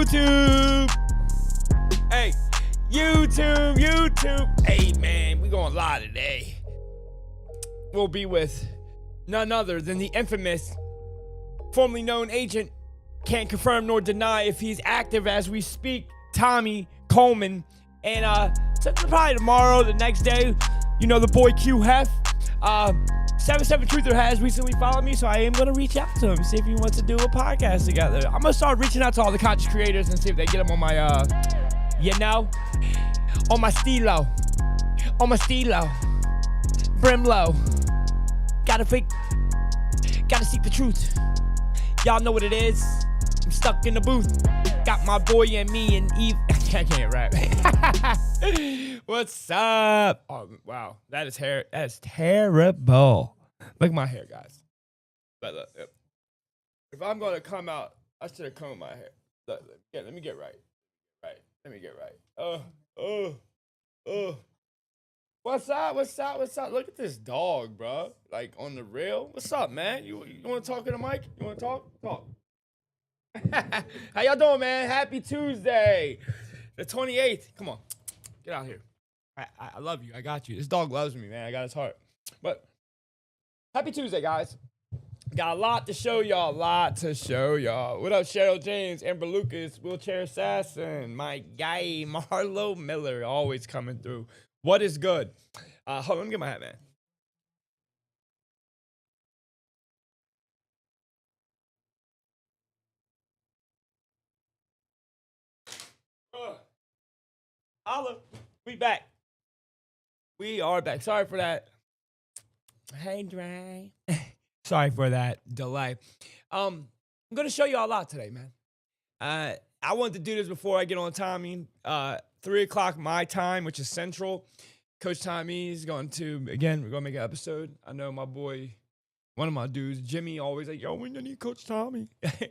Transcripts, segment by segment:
YouTube. Hey, YouTube. Hey, man, we going live today. We'll be with none other than the infamous, formerly known agent, can't confirm nor deny if he's active as we speak, Tommy Coleman. And probably tomorrow, the next day, you know the boy Q Hef. 77 Truther has recently followed me, so I am going to reach out to him, see if he wants to do a podcast together. I'm going to start reaching out to all the content creators and see if they get them on my, on my stilo. Brimlow. Gotta seek the truth. Y'all know what it is. I'm stuck in the booth. Got my boy and me and Eve. I can't rap. What's up? Oh, wow. That is hair. That is terrible. Look at my hair, guys. Look. If I'm going to come out, I should have combed my hair. Look, let me get right. Let me get right. What's up? Look at this dog, bro. Like, on the real. What's up, man? You want to talk in the mic? You want to talk? Talk. How y'all doing, man? Happy Tuesday. The 28th. Come on. Get out here. I love you. I got you. This dog loves me, man. I got his heart. But happy Tuesday, guys. Got a lot to show y'all. What up, Cheryl James, Amber Lucas, Wheelchair Assassin, my guy, Marlo Miller, always coming through. What is good? Hold on, let me get my hat, man. Holla. We back. We are back. Sorry for that. Hey, Dre. Sorry for that delay. I'm going to show you all a lot today, man. I wanted to do this before I get on timing. 3 o'clock my time, which is Central. Coach Tommy is going to, again, we're going to make an episode. I know my boy, one of my dudes, Jimmy, always like, yo, when you need Coach Tommy? And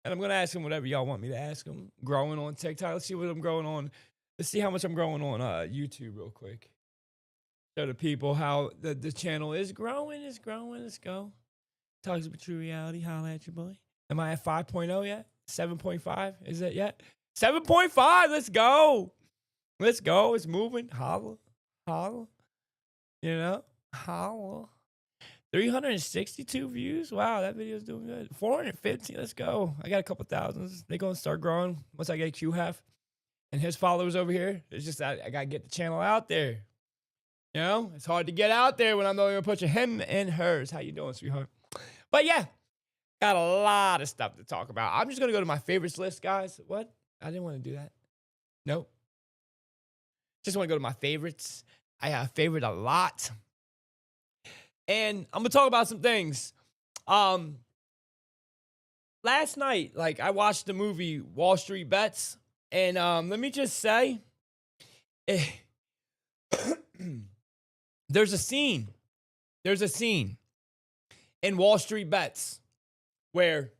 I'm going to ask him whatever y'all want me to ask him. Growing on TikTok. Let's see what I'm growing on. Let's see how much I'm growing on YouTube real quick. Show the people how the channel is growing. Let's go. Talks about true reality. Holla at your boy. Am I at 5.0 yet? 7.5? Is it yet? 7.5. Let's go. It's moving. Holla. You know? Holla. 362 views. Wow, that video's doing good. 450. Let's go. I got a couple thousands. They're going to start growing once I get Q Hef and his followers over here. It's just I got to get the channel out there. You know? It's hard to get out there when I'm not even pushing him and hers. How you doing, sweetheart? But yeah, got a lot of stuff to talk about. I'm just going to go to my favorites list, guys. What? I didn't want to do that. Nope. Just want to go to my favorites. I favorite a lot. And I'm going to talk about some things. Last night, I watched the movie Wall Street Bets. And let me just say, there's a scene in Wall Street Bets where,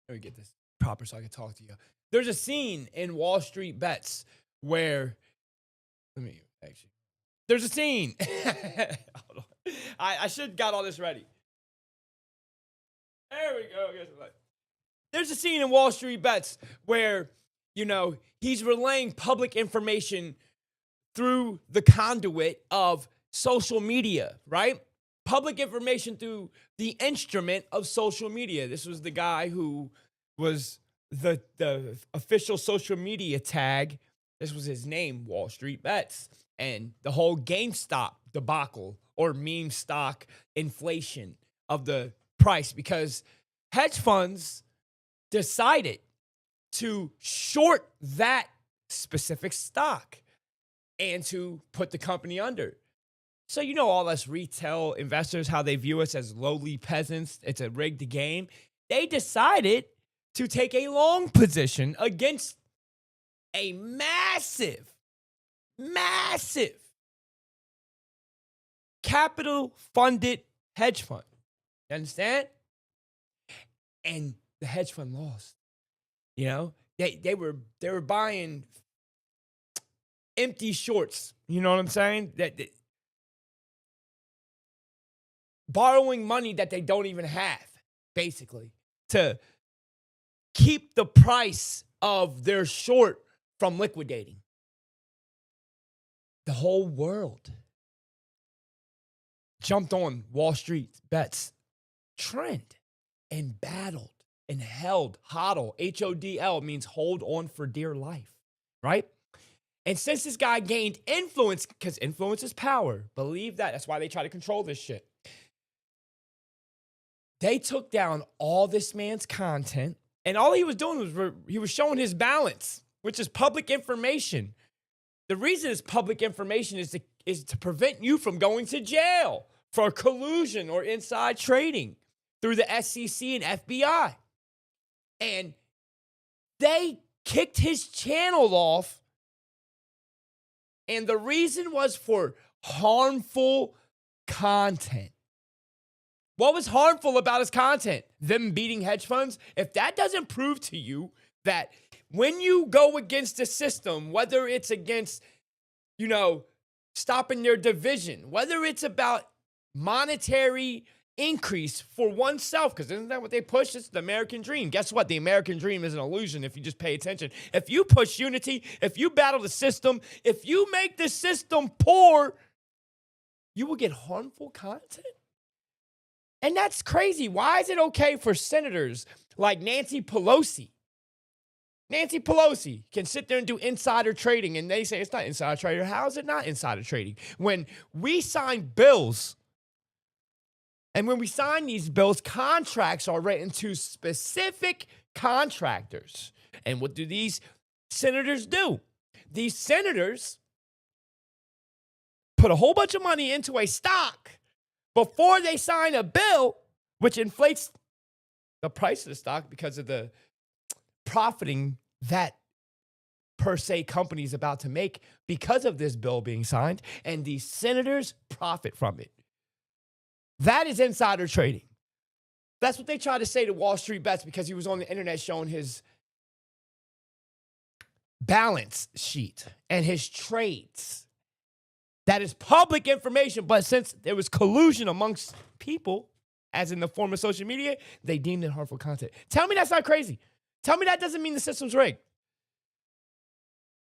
let me get this proper so I can talk to you. There's a scene in Wall Street Bets where, there's a scene. Hold on. I should have got all this ready. There we go. There's a scene in Wall Street Bets where, he's relaying public information through the conduit of social media, right? Public information through the instrument of social media. This was the guy who was the official social media tag. This was his name, Wall Street Bets. And the whole GameStop debacle or meme stock inflation of the price, because hedge funds decided to short that specific stock and to put the company under. So all us retail investors, how they view us as lowly peasants. It's a rigged game. They decided to take a long position against a massive capital-funded hedge fund. You understand? And the hedge fund lost. They were buying empty shorts. You know what I'm saying? That borrowing money that they don't even have, basically, to keep the price of their short from liquidating. The whole world jumped on Wall Street bets trend and battled and held. HODL, HODL means hold on for dear life, right? And since this guy gained influence, because influence is power, believe that. That's why they try to control this shit. They took down all this man's content, and all he was doing was he was showing his balance, which is public information. The reason it's public information is to prevent you from going to jail for collusion or inside trading through the SEC and FBI. And they kicked his channel off, and the reason was for harmful content. What was harmful about his content? Them beating hedge funds? If that doesn't prove to you that when you go against the system, whether it's against, stopping their division, whether it's about monetary increase for oneself, because isn't that what they push? It's the American dream. Guess what? The American dream is an illusion if you just pay attention. If you push unity, if you battle the system, if you make the system poor, you will get harmful content. And that's crazy. Why is it okay for senators like Nancy Pelosi? Nancy Pelosi can sit there and do insider trading, and they say it's not insider trading. How is it not insider trading? When we sign bills, and when we sign these bills, contracts are written to specific contractors. And what do these senators do? These senators put a whole bunch of money into a stock before they sign a bill, which inflates the price of the stock because of the profiting that per se company is about to make because of this bill being signed, and these senators profit from it. That is insider trading. That's what they tried to say to Wall Street Bets because he was on the internet showing his balance sheet and his trades. That is public information, but since there was collusion amongst people, as in the form of social media, they deemed it harmful content. Tell me that's not crazy. Tell me that doesn't mean the system's rigged.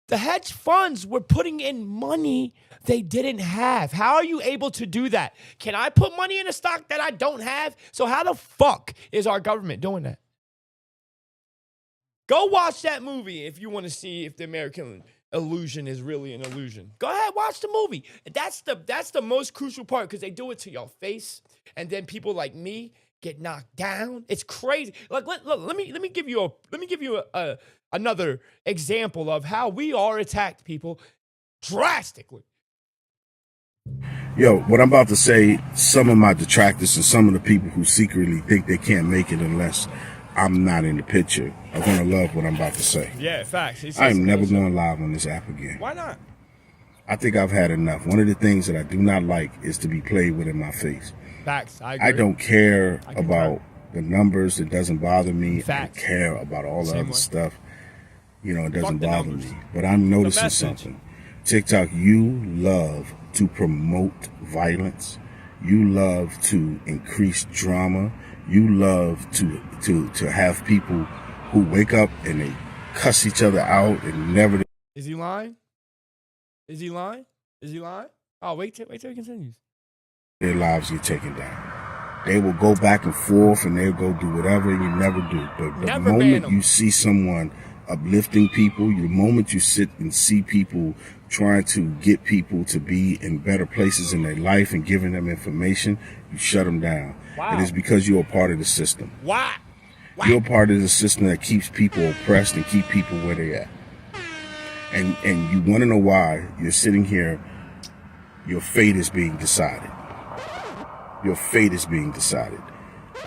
The hedge funds were putting in money they didn't have. How are you able to do that? Can I put money in a stock that I don't have? So how the fuck is our government doing that? Go watch that movie if you want to see if the American illusion is really an illusion. Go ahead, watch the movie. That's the most crucial part because they do it to your face, and then people like me get knocked down. It's crazy. Like, look, let me give you another example of how we are attacked, people, drastically. Yo, what I'm about to say, some of my detractors and some of the people who secretly think they can't make it unless I'm not in the picture are going to love what I'm about to say. Yeah, facts. I am never going live on this app again. Why not? I think I've had enough. One of the things that I do not like is to be played with in my face. Facts. I agree. I don't care about the numbers. It doesn't bother me. Facts. I don't care about all the Same other way. stuff. It doesn't bother numbers. me. But I'm noticing message. something. TikTok, you love to promote violence. You love to increase drama. You love to have people who wake up and they cuss each other out and never. Is he lying? Is he lying? Is he lying? Oh, wait till he continues. Their lives get taken down. They will go back and forth and they'll go do whatever, and you never do. But the Never ban moment them. you see someone uplifting people, the moment you sit and see people trying to get people to be in better places in their life and giving them information, you shut them down. Wow. It is because you're a part of the system. Why? You're a part of the system that keeps people oppressed and keep people where they at. And you want to know why you're sitting here. Your fate is being decided. Your fate is being decided.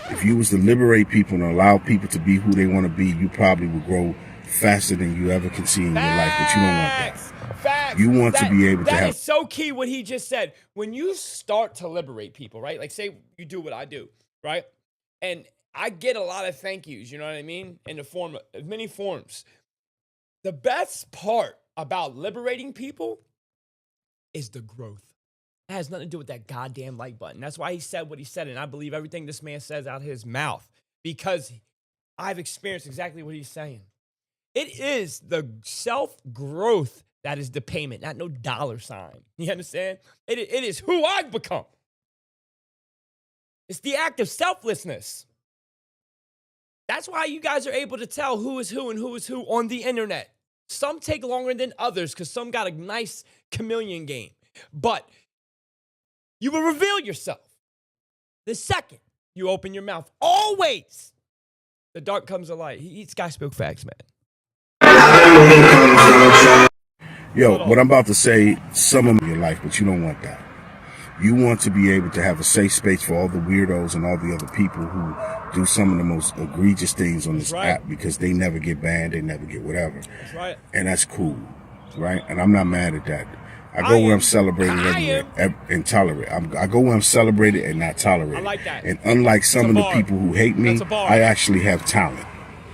If you was to liberate people and allow people to be who they want to be, you probably would grow faster than you ever can see in your life. But you don't want that. Facts. You want to be able to have. That is so key what he just said. When you start to liberate people, right? Like say you do what I do, right? And I get a lot of thank yous, you know what I mean? In the form of many forms. The best part about liberating people is the growth. It has nothing to do with that goddamn like button. That's why he said what he said, and I believe everything this man says out of his mouth because I've experienced exactly what he's saying. It is the self-growth that is the payment, not no dollar sign. You understand? It is who I've become. It's the act of selflessness. That's why you guys are able to tell who is who and who is who on the internet. Some take longer than others because some got a nice chameleon game. But you will reveal yourself the second you open your mouth. Always. The dark comes to light. This guy spoke facts, man. Yo, what I'm about to say, some of your life, but you don't want that. You want to be able to have a safe space for all the weirdos and all the other people who do some of the most egregious things on this app because they never get banned, they never get whatever. That's right. And that's cool, right? And I'm not mad at that. I go where I'm celebrated everywhere and tolerate. I go where I'm celebrated and not tolerated. I like that. And unlike some of the people who hate me, I actually have talent,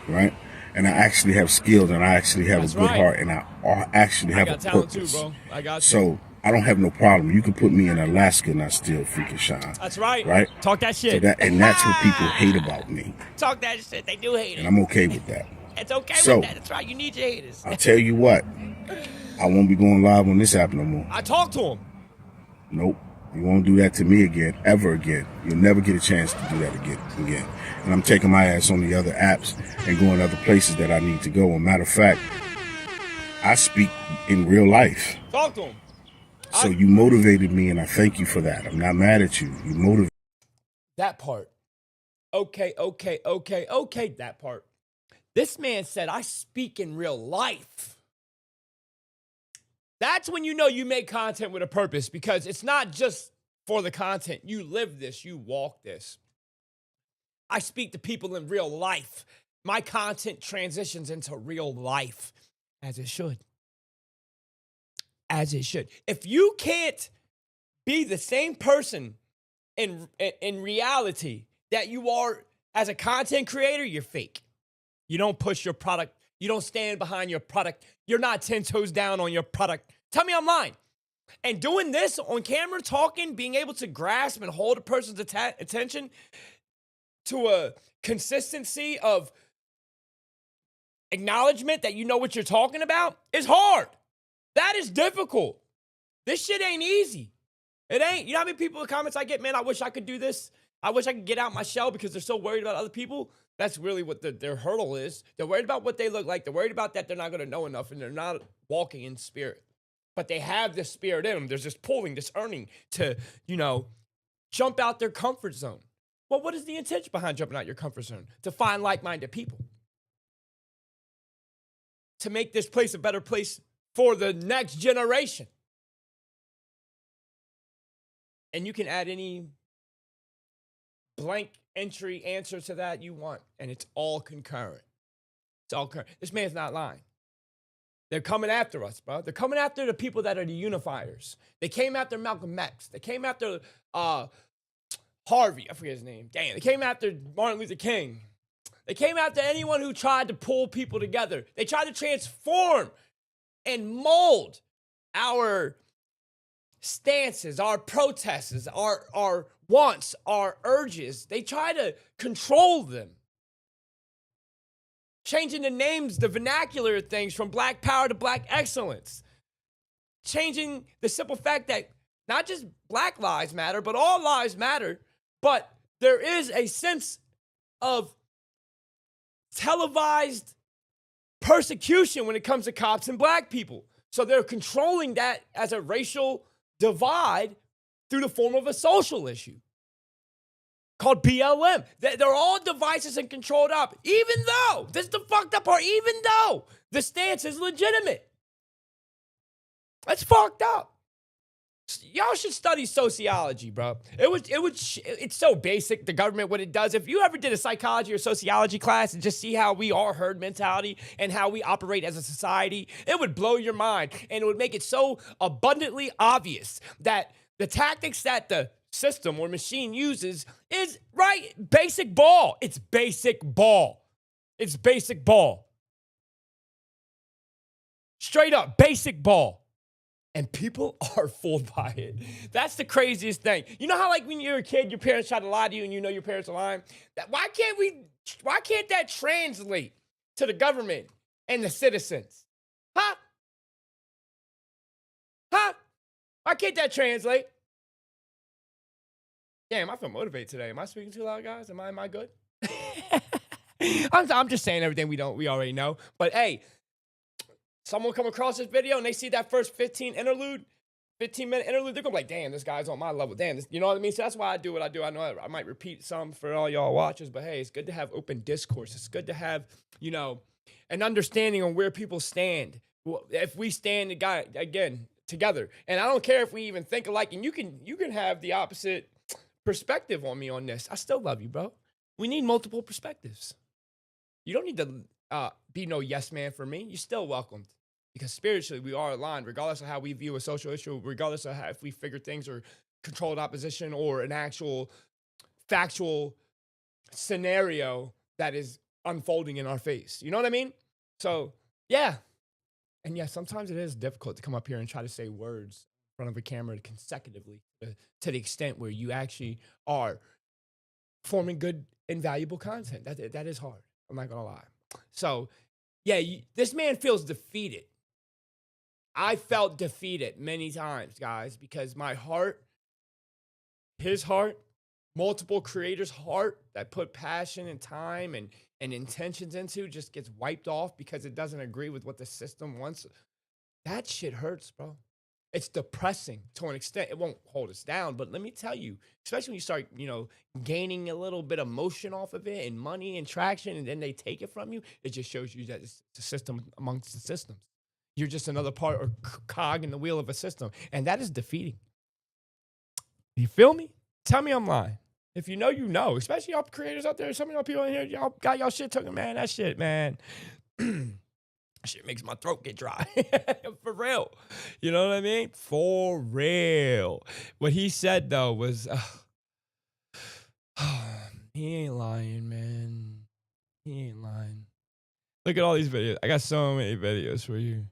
right? And I actually have skills, and I actually have a good heart, and I actually have a purpose. Too, bro. I got you. So I don't have no problem. You can put me in Alaska and I still freaking shine. That's right. Right? Talk that shit. So and that's what people hate about me. Talk that shit. They do hate it. And I'm okay with that. It's okay with that. That's right. You need your haters. I'll tell you what. I won't be going live on this app no more. I talked to him. Nope. You won't do that to me again, ever again. You'll never get a chance to do that again. And I'm taking my ass on the other apps and going other places that I need to go. As a matter of fact, I speak in real life. Talk to him. So you motivated me, and I thank you for that. I'm not mad at you. You motivated. That part. Okay. That part. This man said, I speak in real life. That's when you know you make content with a purpose, because it's not just for the content. You live this. You walk this. I speak to people in real life. My content transitions into real life, as it should. As it should. If you can't be the same person in reality that you are as a content creator, you're fake. You don't push your product. You don't stand behind your product. You're not 10 toes down on your product. Tell me I'm lying. And doing this on camera, talking, being able to grasp and hold a person's attention to a consistency of acknowledgement that you know what you're talking about is hard. That is difficult. This shit ain't easy. It ain't. You know how many people in the comments I get, man, I wish I could do this. I wish I could get out my shell because they're so worried about other people. That's really what their hurdle is. They're worried about what they look like. They're worried about that they're not going to know enough, and they're not walking in spirit. But they have this spirit in them. There's this pulling, this earning to, jump out their comfort zone. Well, what is the intention behind jumping out your comfort zone? To find like-minded people. To make this place a better place for the next generation. And you can add any blank entry answer to that you want, and it's all concurrent. It's all concurrent. This man's not lying. They're coming after us, bro. They're coming after the people that are the unifiers. They came after Malcolm X. They came after Harvey. I forget his name. Damn. They came after Martin Luther King. They came after anyone who tried to pull people together. They tried to transform and mold our stances, our protests, our wants, our urges. They try to control them. Changing the names, the vernacular of things from Black Power to Black Excellence. Changing the simple fact that not just Black lives matter, but all lives matter. But there is a sense of televised persecution when it comes to cops and Black people. So they're controlling that as a racial divide through the form of a social issue called BLM. They're all devices and controlled up, even though, this is the fucked up part, even though the stance is legitimate. That's fucked up. Y'all should study sociology, bro. It's so basic, the government, what it does. If you ever did a psychology or sociology class and just see how we are herd mentality and how we operate as a society, it would blow your mind. And it would make it so abundantly obvious that the tactics that the system or machine uses is basic ball. It's basic ball. It's basic ball. Straight up, basic ball. And people are fooled by it. That's the craziest thing. You know how like when you're a kid, your parents try to lie to you and you know your parents are lying? Why can't that translate to the government and the citizens? Huh? Huh? Why can't that translate? Damn, I feel motivated today. Am I speaking too loud, guys? Am I good? I'm just saying everything we already know. But hey, someone come across this video and they see that first 15-minute interlude, they're gonna be like, damn, this guy's on my level. Damn, you know what I mean? So that's why I do what I do. I know I might repeat some for all y'all watchers, but hey, it's good to have open discourse. It's good to have, an understanding on where people stand. If we stand again together. And I don't care if we even think alike, and you can have the opposite perspective on me on this. I still love you, bro. We need multiple perspectives. You don't need to be no yes man for me. You're still welcomed. Because spiritually, we are aligned, regardless of how we view a social issue, regardless of how if we figure things are controlled opposition or an actual factual scenario that is unfolding in our face. You know what I mean? So, yeah. And yeah, sometimes it is difficult to come up here and try to say words in front of a camera consecutively to the extent where you actually are forming good and valuable content. That is hard. I'm not going to lie. So, yeah, this man feels defeated. I felt defeated many times, guys, because my heart, his heart, multiple creators' heart that put passion and time and intentions into just gets wiped off because it doesn't agree with what the system wants. That shit hurts, bro. It's depressing to an extent. It won't hold us down, but let me tell you, especially when you start, gaining a little bit of motion off of it and money and traction, and then they take it from you, it just shows you that it's a system amongst the systems. You're just another part or cog in the wheel of a system. And that is defeating. You feel me? Tell me I'm lying. If you know, you know. Especially y'all creators out there. Some of y'all people in here, y'all got y'all shit talking, man. That shit, man. Shit makes my throat get dry. For real. You know what I mean? For real. What he said, though, was, he ain't lying, man. He ain't lying. Look at all these videos. I got so many videos for you.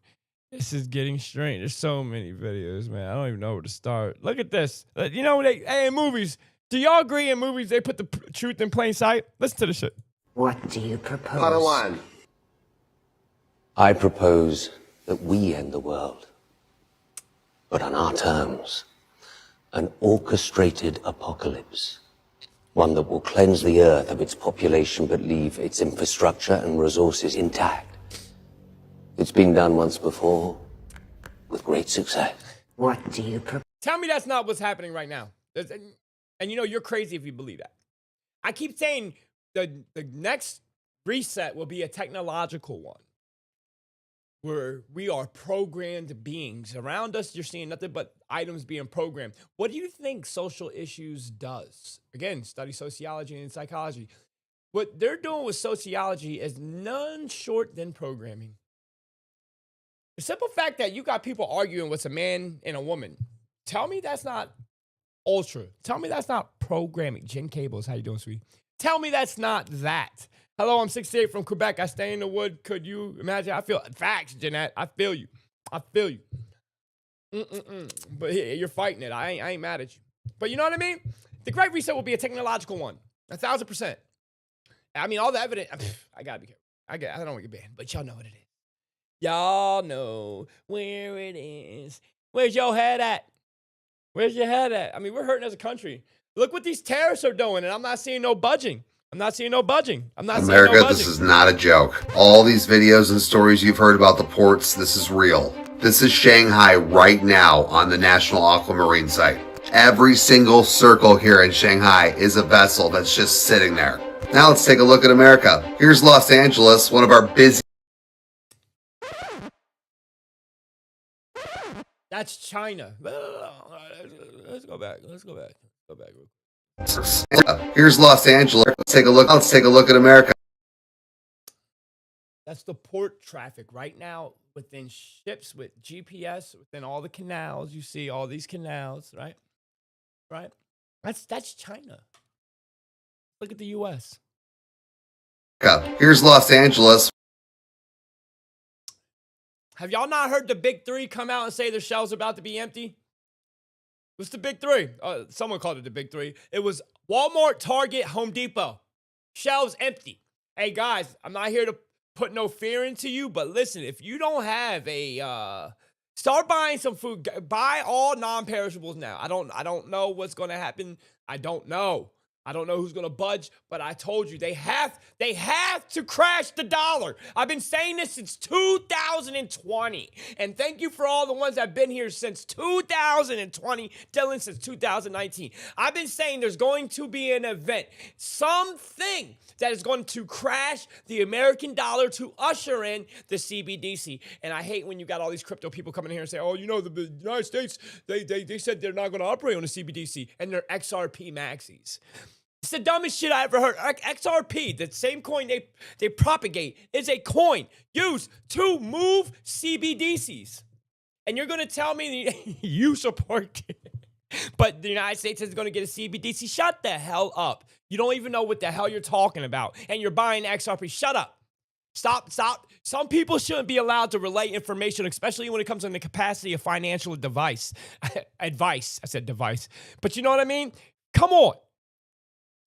This is getting strange. There's so many videos, man. I don't even know where to start. Look at this. Hey, in movies, do y'all agree in movies they put the truth in plain sight? Listen to the shit. What do you propose? Bottom line. I propose that we end the world, but on our terms. An orchestrated apocalypse. One that will cleanse the earth of its population but leave its infrastructure and resources intact. It's been done once before, with great success. What do you propose? Tell me that's not what's happening right now. And you're crazy if you believe that. I keep saying the next reset will be a technological one, where we are programmed beings. Around us, you're seeing nothing but items being programmed. What do you think social issues does? Again, study sociology and psychology. What they're doing with sociology is none short than programming. The simple fact that you got people arguing what's a man and a woman, tell me that's not ultra. Tell me that's not programming. Jen Cables, how you doing, sweetie? Tell me that's not that. Hello, I'm 68 from Quebec. I stay in the wood. Could you imagine? I feel facts, Jeanette. I feel you. But you're fighting it. I ain't mad at you. But you know what I mean? The Great Reset will be a technological one. 1,000%. I mean, all the evidence. I gotta be careful. I don't want to get banned, but y'all know what it is. Y'all know where it is. Where's your head at? Where's your head at? I mean, we're hurting as a country. Look what these terrorists are doing, and I'm not seeing no budging. America, this is not a joke. All these videos and stories you've heard about the ports, this is real. This is Shanghai right now on the National Aquamarine site. Every single circle here in Shanghai is a vessel that's just sitting there. Now let's take a look at America. Here's Los Angeles, one of our busy. That's China. Let's go back. Here's Los Angeles. Let's take a look at America. That's the port traffic right now within ships with GPS, within all the canals. You see all these canals, right? Right? That's China. Look at the US. Here's Los Angeles. Have y'all not heard the big three come out and say their shelves are about to be empty? What's the big three? Someone called it the big three. It was Walmart, Target, Home Depot. Shelves empty. Hey, guys, I'm not here to put no fear into you, but listen, if you don't have start buying some food. Buy all non-perishables now. I don't know what's going to happen. I don't know who's going to budge, but I told you they have to crash the dollar. I've been saying this since 2020. And thank you for all the ones that have been here since 2020, Dylan since 2019. I've been saying there's going to be an event, something that is going to crash the American dollar to usher in the CBDC. And I hate when you got all these crypto people coming here and say, oh, you know, the United States, they said they're not going to operate on the CBDC, and they're XRP maxis. It's the dumbest shit I ever heard. XRP, the same coin they propagate, is a coin used to move CBDCs. And you're going to tell me you support it, but the United States is going to get a CBDC? Shut the hell up. You don't even know what the hell you're talking about, and you're buying XRP. Shut up. Stop. Some people shouldn't be allowed to relay information, especially when it comes in the capacity of financial advice. Advice. I said device. But you know what I mean? Come on.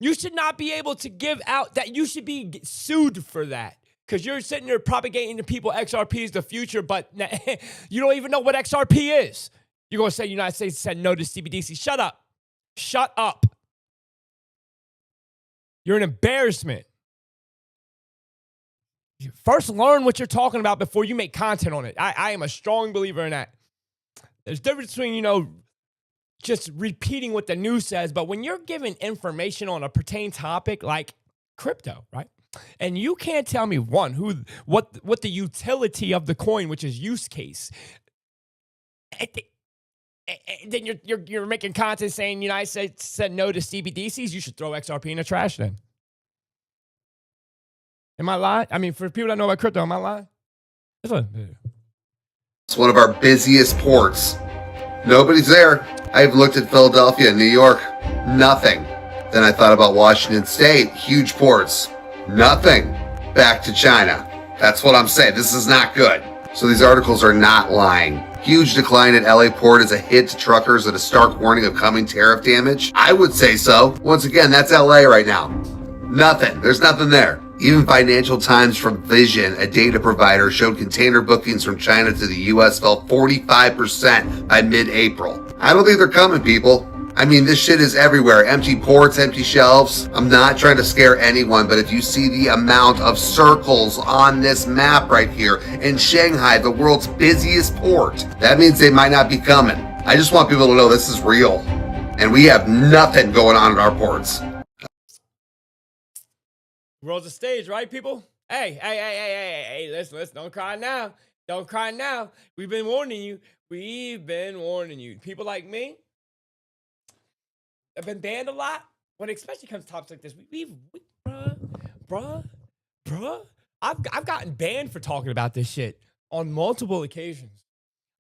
You should not be able to give out that. You should be sued for that because you're sitting there propagating to people XRP is the future, but you don't even know what XRP is. You're going to say the United States said no to CBDC. Shut up. Shut up. You're an embarrassment. First, learn what you're talking about before you make content on it. I am a strong believer in that. There's a difference between, just repeating what the news says, but when you're giving information on a pertain topic like crypto, right? And you can't tell me what the utility of the coin, which is use case. And then you're making content saying United States said no to CBDCs. You should throw XRP in the trash then. Am I lying? I mean, for people that know about crypto, am I lying? It's one of our busiest ports. Nobody's there. I've looked at Philadelphia and New York. Nothing. Then I thought about Washington State. Huge ports. Nothing. Back to China. That's what I'm saying. This is not good. So these articles are not lying. Huge decline at LA Port is a hit to truckers and a stark warning of coming tariff damage? I would say so. Once again, that's LA right now. Nothing. There's nothing there. Even Financial Times from Vision, a data provider, showed container bookings from China to the U.S. fell 45% by mid-April. I don't think they're coming, people. I mean, this shit is everywhere. Empty ports, empty shelves. I'm not trying to scare anyone, but if you see the amount of circles on this map right here in Shanghai, the world's busiest port, that means they might not be coming. I just want people to know this is real. And we have nothing going on at our ports. World's a stage, right, people? Hey, listen, don't cry now. Don't cry now. We've been warning you. People like me have been banned a lot when it especially comes to topics like this. Bruh. I've gotten banned for talking about this shit on multiple occasions.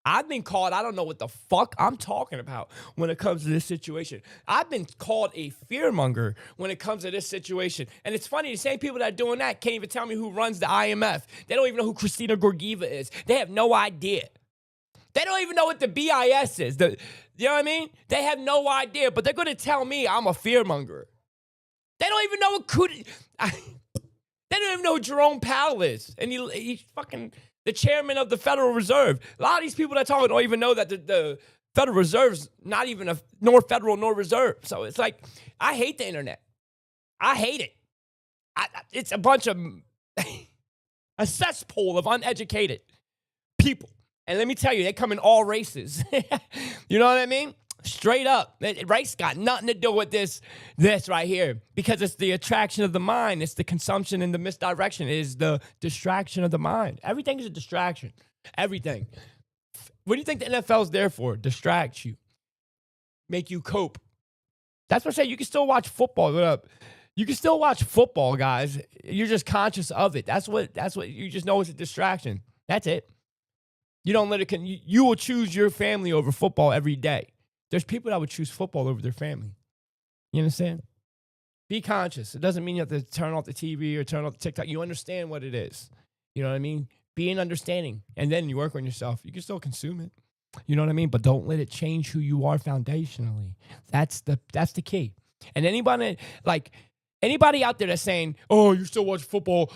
I've been called, I don't know what the fuck I'm talking about when it comes to this situation. I've been called a fearmonger when it comes to this situation. And it's funny, the same people that are doing that can't even tell me who runs the IMF. They don't even know who Christina Georgieva is. They have no idea. They don't even know what the BIS is. You know what I mean? They have no idea, but they're going to tell me I'm a fearmonger. They don't even know what they don't even know who Jerome Powell is. And he's fucking the chairman of the Federal Reserve. A lot of these people that talk don't even know that the Federal Reserve's not even nor federal nor reserve. So it's like, I hate the internet. I hate it. It's a bunch of a cesspool of uneducated people. And let me tell you, they come in all races. You know what I mean? Straight up. Race got nothing to do with this right here. Because it's the attraction of the mind. It's the consumption and the misdirection. It is the distraction of the mind. Everything is a distraction. Everything. What do you think the NFL is there for? Distract you. Make you cope. That's what I say. You can still watch football. What up? You can still watch football, guys. You're just conscious of it. That's what you just know it's a distraction. That's it. You don't let it. You will choose your family over football every day. There's people that would choose football over their family. You understand? Be conscious. It doesn't mean you have to turn off the TV or turn off the TikTok. You understand what it is. You know what I mean? Being understanding. And then you work on yourself. You can still consume it. You know what I mean? But don't let it change who you are foundationally. That's the key. And anybody out there that's saying, oh, you still watch football,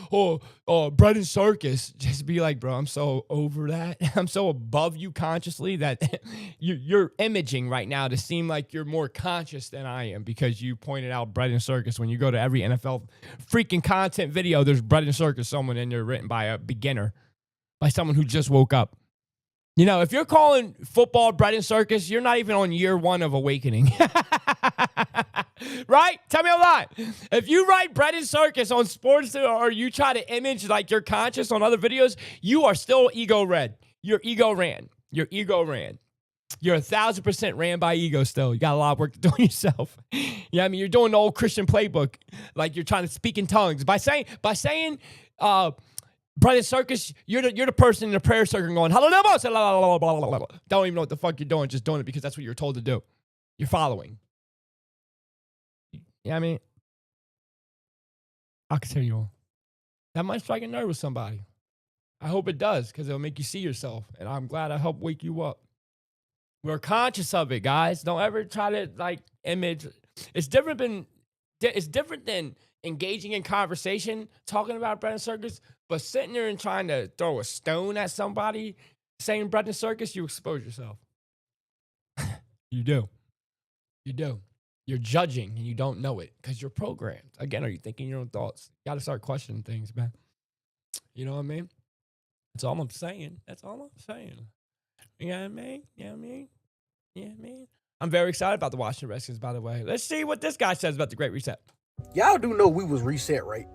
bread and circus, just be like, bro, I'm so over that. I'm so above you consciously that you're imaging right now to seem like you're more conscious than I am because you pointed out bread and circus. When you go to every NFL freaking content video, there's bread and circus, someone in there written by a beginner, by someone who just woke up. You know, if you're calling football bread and circus, you're not even on year one of awakening. Right? Tell me a lie. If you write bread and circus on sports or you try to image like you're conscious on other videos, you are still ego red. Your ego ran. Your ego ran. You're 1,000% ran by ego still. You got a lot of work to do on yourself. Yeah, I mean, you're doing the old Christian playbook. Like you're trying to speak in tongues. By saying bread and circus, you're the person in the prayer circle going, hallelujah, don't even know what the fuck you're doing, just doing it because that's what you're told to do. You're following. Yeah, I mean, I'll continue on. That might strike a nerve with somebody. I hope it does because it'll make you see yourself, and I'm glad I helped wake you up. We're conscious of it, guys. Don't ever try to like image. It's different than engaging in conversation, talking about bread and circus, but sitting there and trying to throw a stone at somebody saying bread and circus, you expose yourself. You do. You do. You're judging and you don't know it because you're programmed. Again, are you thinking your own thoughts? You got to start questioning things, man. You know what I mean? That's all I'm saying. That's all I'm saying. You know what I mean? You know what I mean? Yeah, man. I'm very excited about the Washington Redskins, by the way. Let's see what this guy says about the Great Reset. Y'all do know we was reset, right?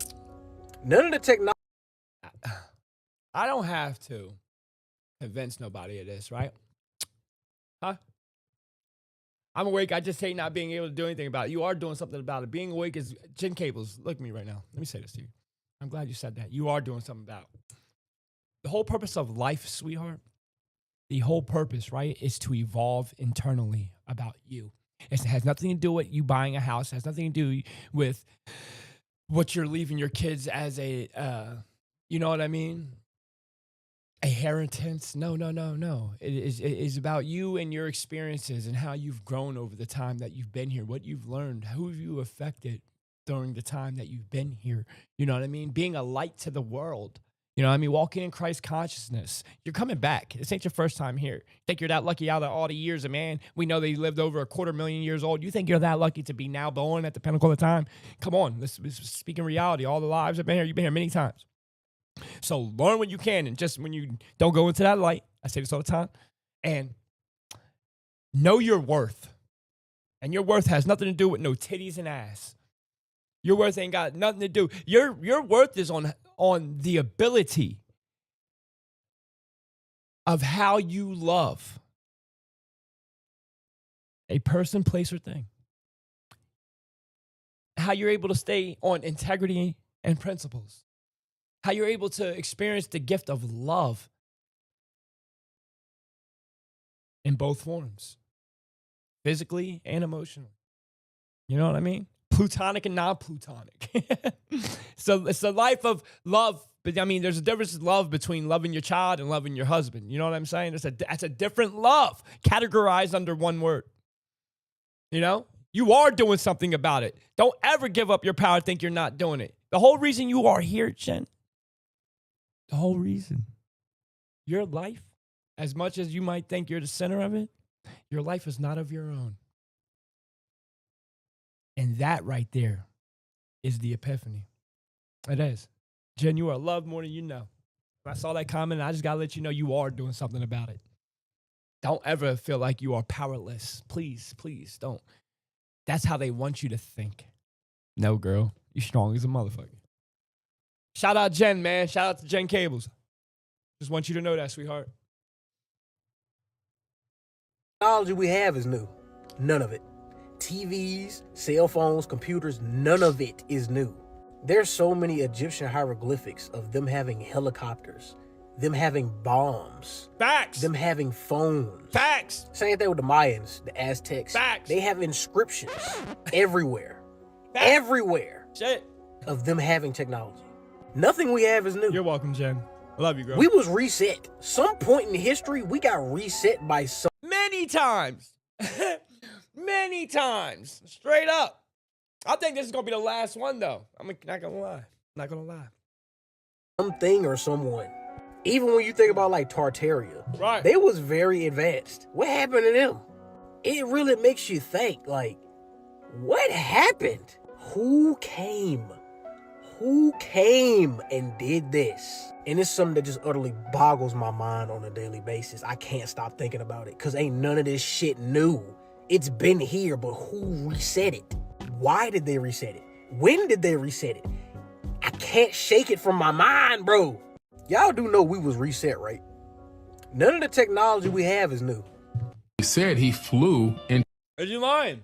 None of the technology. I don't have to convince nobody of this, right? Huh? I'm awake. I just hate not being able to do anything about it. You are doing something about it. Being awake is Jen Cables. Look at me right now. Let me say this to you. I'm glad you said that. You are doing something about it. The whole purpose of life, sweetheart, the whole purpose, right, is to evolve internally about you. It has nothing to do with you buying a house. It has nothing to do with what you're leaving your kids as a, you know what I mean? A inheritance. No. It is about you and your experiences and how you've grown over the time that you've been here, what you've learned, who have you affected during the time that you've been here. You know what I mean? Being a light to the world. You know what I mean? Walking in Christ consciousness. You're coming back. This ain't your first time here. Think you're that lucky out of all the years of man? We know they lived over 250,000 years old. You think you're that lucky to be now born at the pinnacle of time? Come on. Let's speak in reality. All the lives have been here. You've been here many times. So learn when you can, and just when you don't go into that light, I say this all the time, and know your worth. And your worth has nothing to do with no titties and ass. Your worth ain't got nothing to do. Your worth is on the ability of how you love a person, place, or thing. How you're able to stay on integrity and principles. How you're able to experience the gift of love in both forms, physically and emotionally. You know what I mean? Plutonic and non-plutonic. So it's a life of love. But I mean, there's a difference in love between loving your child and loving your husband. You know what I'm saying? That's a different love categorized under one word. You know? You are doing something about it. Don't ever give up your power, think you're not doing it. The whole reason you are here, Jen, the whole reason, your life, as much as you might think you're the center of it, your life is not of your own. And that right there is the epiphany. It is. Jen, you are loved more than you know. When I saw that comment, I just got to let you know you are doing something about it. Don't ever feel like you are powerless. Please, please don't. That's how they want you to think. No, girl, you're strong as a motherfucker. Shout out Jen, man. Shout out to Jen Cables. Just want you to know that, sweetheart. Technology we have is new. None of it. TVs, cell phones, computers, none of it is new. There's so many Egyptian hieroglyphics of them having helicopters, them having bombs. Facts. Them having phones. Facts. Same thing with the Mayans, the Aztecs. Facts. They have inscriptions everywhere. Facts. Everywhere. Shit. Of them having technology. Nothing we have is new. You're welcome, Jen. I love you, girl. We was reset. Some point in history, we got reset by some. Many times. Many times. Straight up. I think this is going to be the last one, though. I'm not going to lie. Not going to lie. Something or someone. Even when you think about like Tartaria, Right. they was very advanced. What happened to them? It really makes you think, like, what happened? Who came? Who came and did this? And it's something that just utterly boggles my mind on a daily basis. I can't stop thinking about it because ain't none of this shit new. It's been here, but who reset it? Why did they reset it? When did they reset it? I can't shake it from my mind, bro. Y'all do know we was reset, right? None of the technology we have is new. He said he flew in. Are you lying?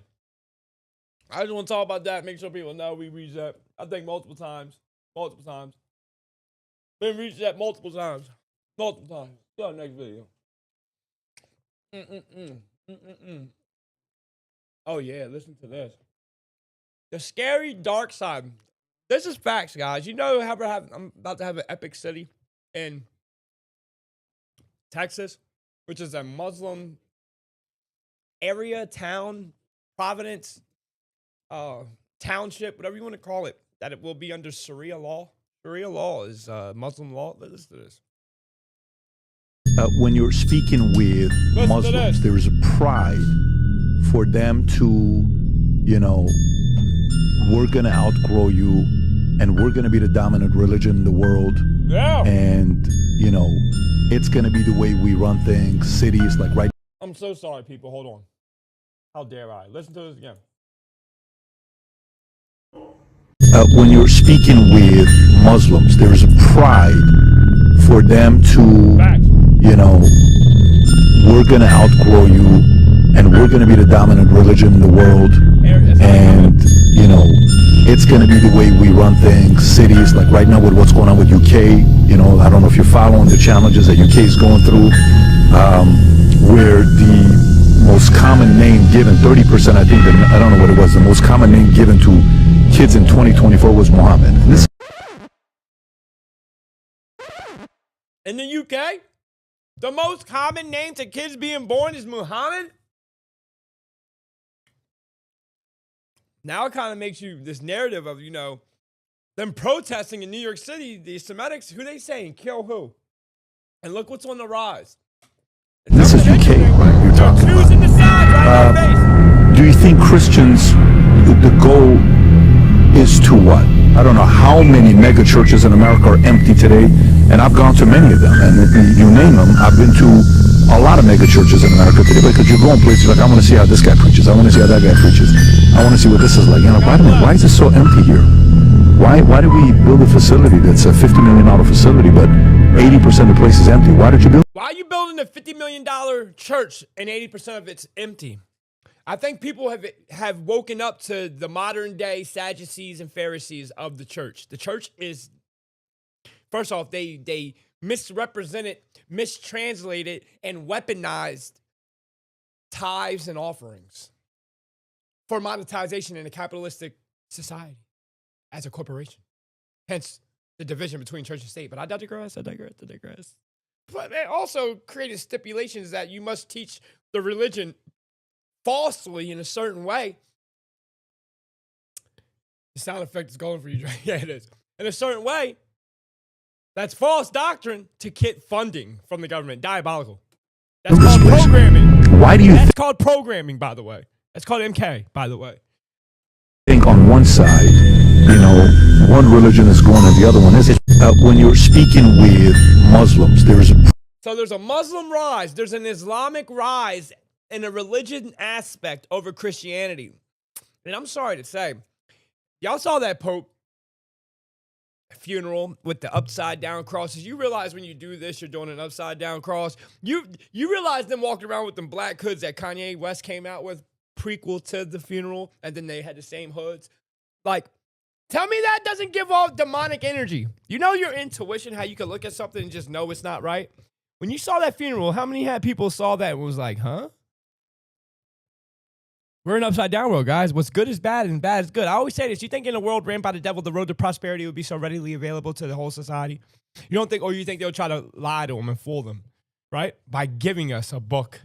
I just want to talk about that. Make sure people know we reset. I think multiple times. Multiple times. Been reset multiple times. Multiple times. See you on the next video. Oh, yeah. Listen to this. The scary dark side. This is facts, guys. You know, I'm about to have an epic city in Texas, which is a Muslim area, town, Providence, township, whatever you want to call it, that it will be under Sharia law. Sharia law is Muslim law. Listen to this. When you're speaking with Muslims, there is a pride for them to, you know, we're going to outgrow you and we're going to be the dominant religion in the world. Yeah. And, you know, it's going to be the way we run things, cities, like right. I'm so sorry, people. Hold on. How dare I? Listen to this again. When you're speaking with Muslims, there is a pride for them to, Facts. you know, we're going to outgrow you and we're going to be the dominant religion in the world. And, you know, it's going to be the way we run things, cities, like right now with what's going on with UK. You know, I don't know if you're following the challenges that UK is going through, where the most common name given, 30%, I think, I don't know what it was, the most common name given to kids in 2024 was Muhammad. And this in the UK, the most common name to kids being born is Muhammad. Now it kind of makes you this narrative of, you know, them protesting in New York City, the Semitics, who they saying kill who? And look what's on the rise. This is UK, right? You're talking about. Choosing the side right in their face. Do you think Christians, the goal is to what? I don't know how many mega churches in America are empty today, and I've gone to many of them, and you name them. I've been to a lot of mega churches in America today because you're going places like, I want to see how this guy preaches, I want to see how that guy preaches, I want to see what this is like. You know, why is this so empty here? Why did we build a facility that's a $50 million facility, but 80% of the place is empty? Why did you build? Why are you building a $50 million church and 80% of it's empty? I think people have woken up to the modern day Sadducees and Pharisees of the church. The church is, first off, they misrepresented, mistranslated, and weaponized tithes and offerings for monetization in a capitalistic society as a corporation. Hence the division between church and state. But I digress. But they also created stipulations that you must teach the religion falsely in a certain way. The sound effect is going for you, Dre. Yeah, it is. In a certain way, that's false doctrine to get funding from the government. Diabolical. That's called programming. Why do you That's called programming, by the way. That's called MK, by the way. think on one side, you know, one religion is going and the other one isn't? When you're speaking with Muslims, there's a Muslim rise. There's an Islamic rise in a religion aspect over Christianity. And I'm sorry to say, y'all saw that Pope funeral with the upside down crosses. You realize when you do this, you're doing an upside down cross. You realize them walking around with them black hoods that Kanye West came out with prequel to the funeral, and then they had the same hoods. Like, tell me that doesn't give off demonic energy. You know your intuition, how you can look at something and just know it's not right? When you saw that funeral, how many people saw that and was like, huh? We're in an upside down world, guys. What's good is bad and bad is good. I always say this. You think in a world ran by the devil, the road to prosperity would be so readily available to the whole society? You don't think, or you think they'll try to lie to them and fool them, right? By giving us a book,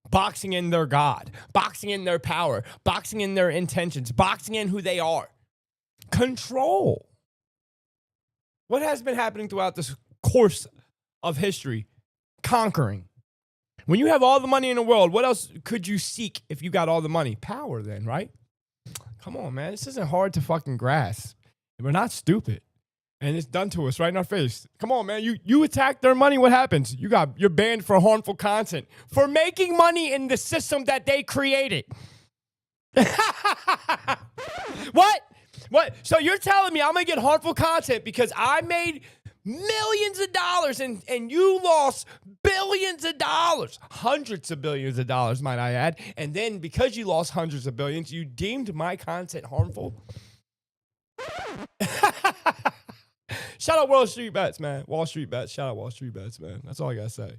boxing in their God, boxing in their power, boxing in their intentions, boxing in who they are. Control. What has been happening throughout this course of history? Conquering. When you have all the money in the world, what else could you seek if you got all the money? Power then, right? Come on, man. This isn't hard to fucking grasp. We're not stupid. And it's done to us right in our face. Come on, man. You attack their money, what happens? You're banned for harmful content. For making money in the system that they created. What? What? So you're telling me I'm going to get harmful content because I made millions of dollars and you lost billions of dollars, hundreds of billions of dollars, might I add. And then because you lost hundreds of billions, you deemed my content harmful. Shout out Wall Street Bets, man. Wall Street Bets. Shout out Wall Street Bets, man. That's all I got to say.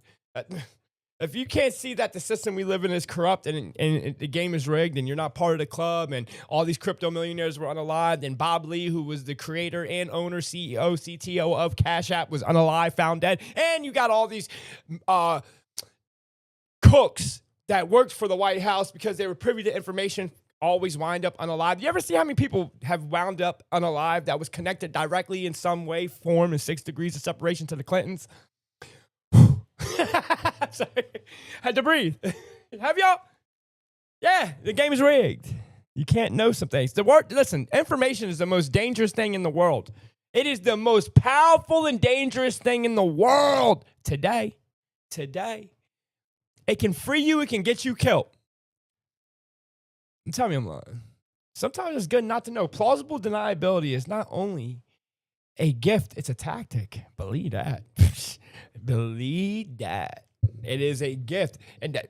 If you can't see that the system we live in is corrupt and the game is rigged and you're not part of the club and all these crypto millionaires were unalived and Bob Lee, who was the creator and owner, CEO, CTO of Cash App, was unalive, found dead, and you got all these cooks that worked for the White House because they were privy to information always wind up unalive. You ever see how many people have wound up unalive that was connected directly in some way, form, and 6 degrees of separation to the Clintons? Sorry. Had to breathe. Have y'all? Yeah, the game is rigged. You can't know some things. Listen, information is the most dangerous thing in the world. It is the most powerful and dangerous thing in the world today. Today. It can free you. It can get you killed. Tell me I'm lying. Sometimes it's good not to know. Plausible deniability is not only a gift, it's a tactic. Believe that. Believe that. It is a gift. And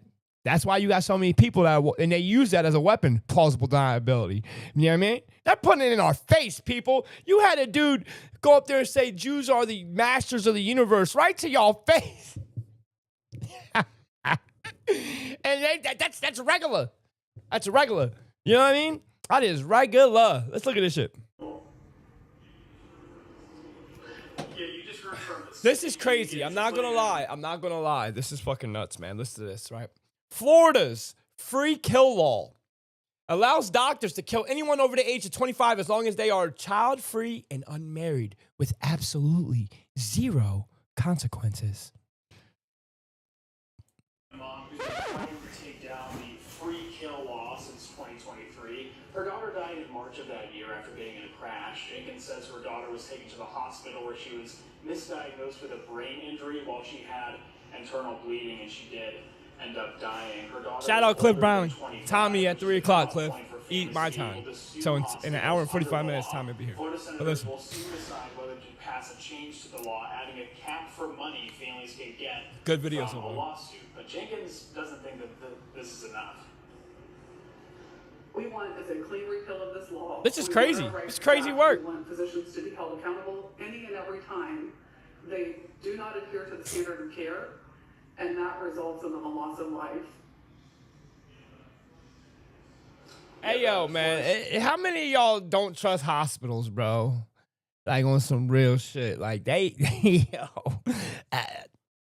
that's why you got so many people and they use that as a weapon, plausible deniability. You know what I mean? They're putting it in our face, people. You had a dude go up there and say Jews are the masters of the universe right to y'all face. And that's regular. That's regular. You know what I mean? That is regular. Let's look at this shit. This is crazy. I'm not going to lie. This is fucking nuts, man. Listen to this, right? Florida's free kill law allows doctors to kill anyone over the age of 25 as long as they are child-free and unmarried with absolutely zero consequences. Mom, who's been fighting to take down the free kill law since 2023. Her daughter died in March of that year after getting in a crash. Jenkins says her daughter was taken to the hospital where she was misdiagnosed with a brain injury while she had internal bleeding, and she did end up dying. Her daughter Shout out Cliff Brown. Tommy at 3 o'clock, Cliff. Eat my time. So in an hour and 45 minutes, Tommy will be here. But listen. Will soon decide whether to pass a change to the law, adding a cap for money families can get good video from a lawsuit. But Jenkins doesn't think that this is enough. We want is a clean repeal of this law. This is crazy. It's crazy work. We want physicians to be held accountable any and every time they do not adhere to the standard of care, and that results in the loss of life. Hey, yo, man, how many of y'all don't trust hospitals, bro? Like on some real shit. Like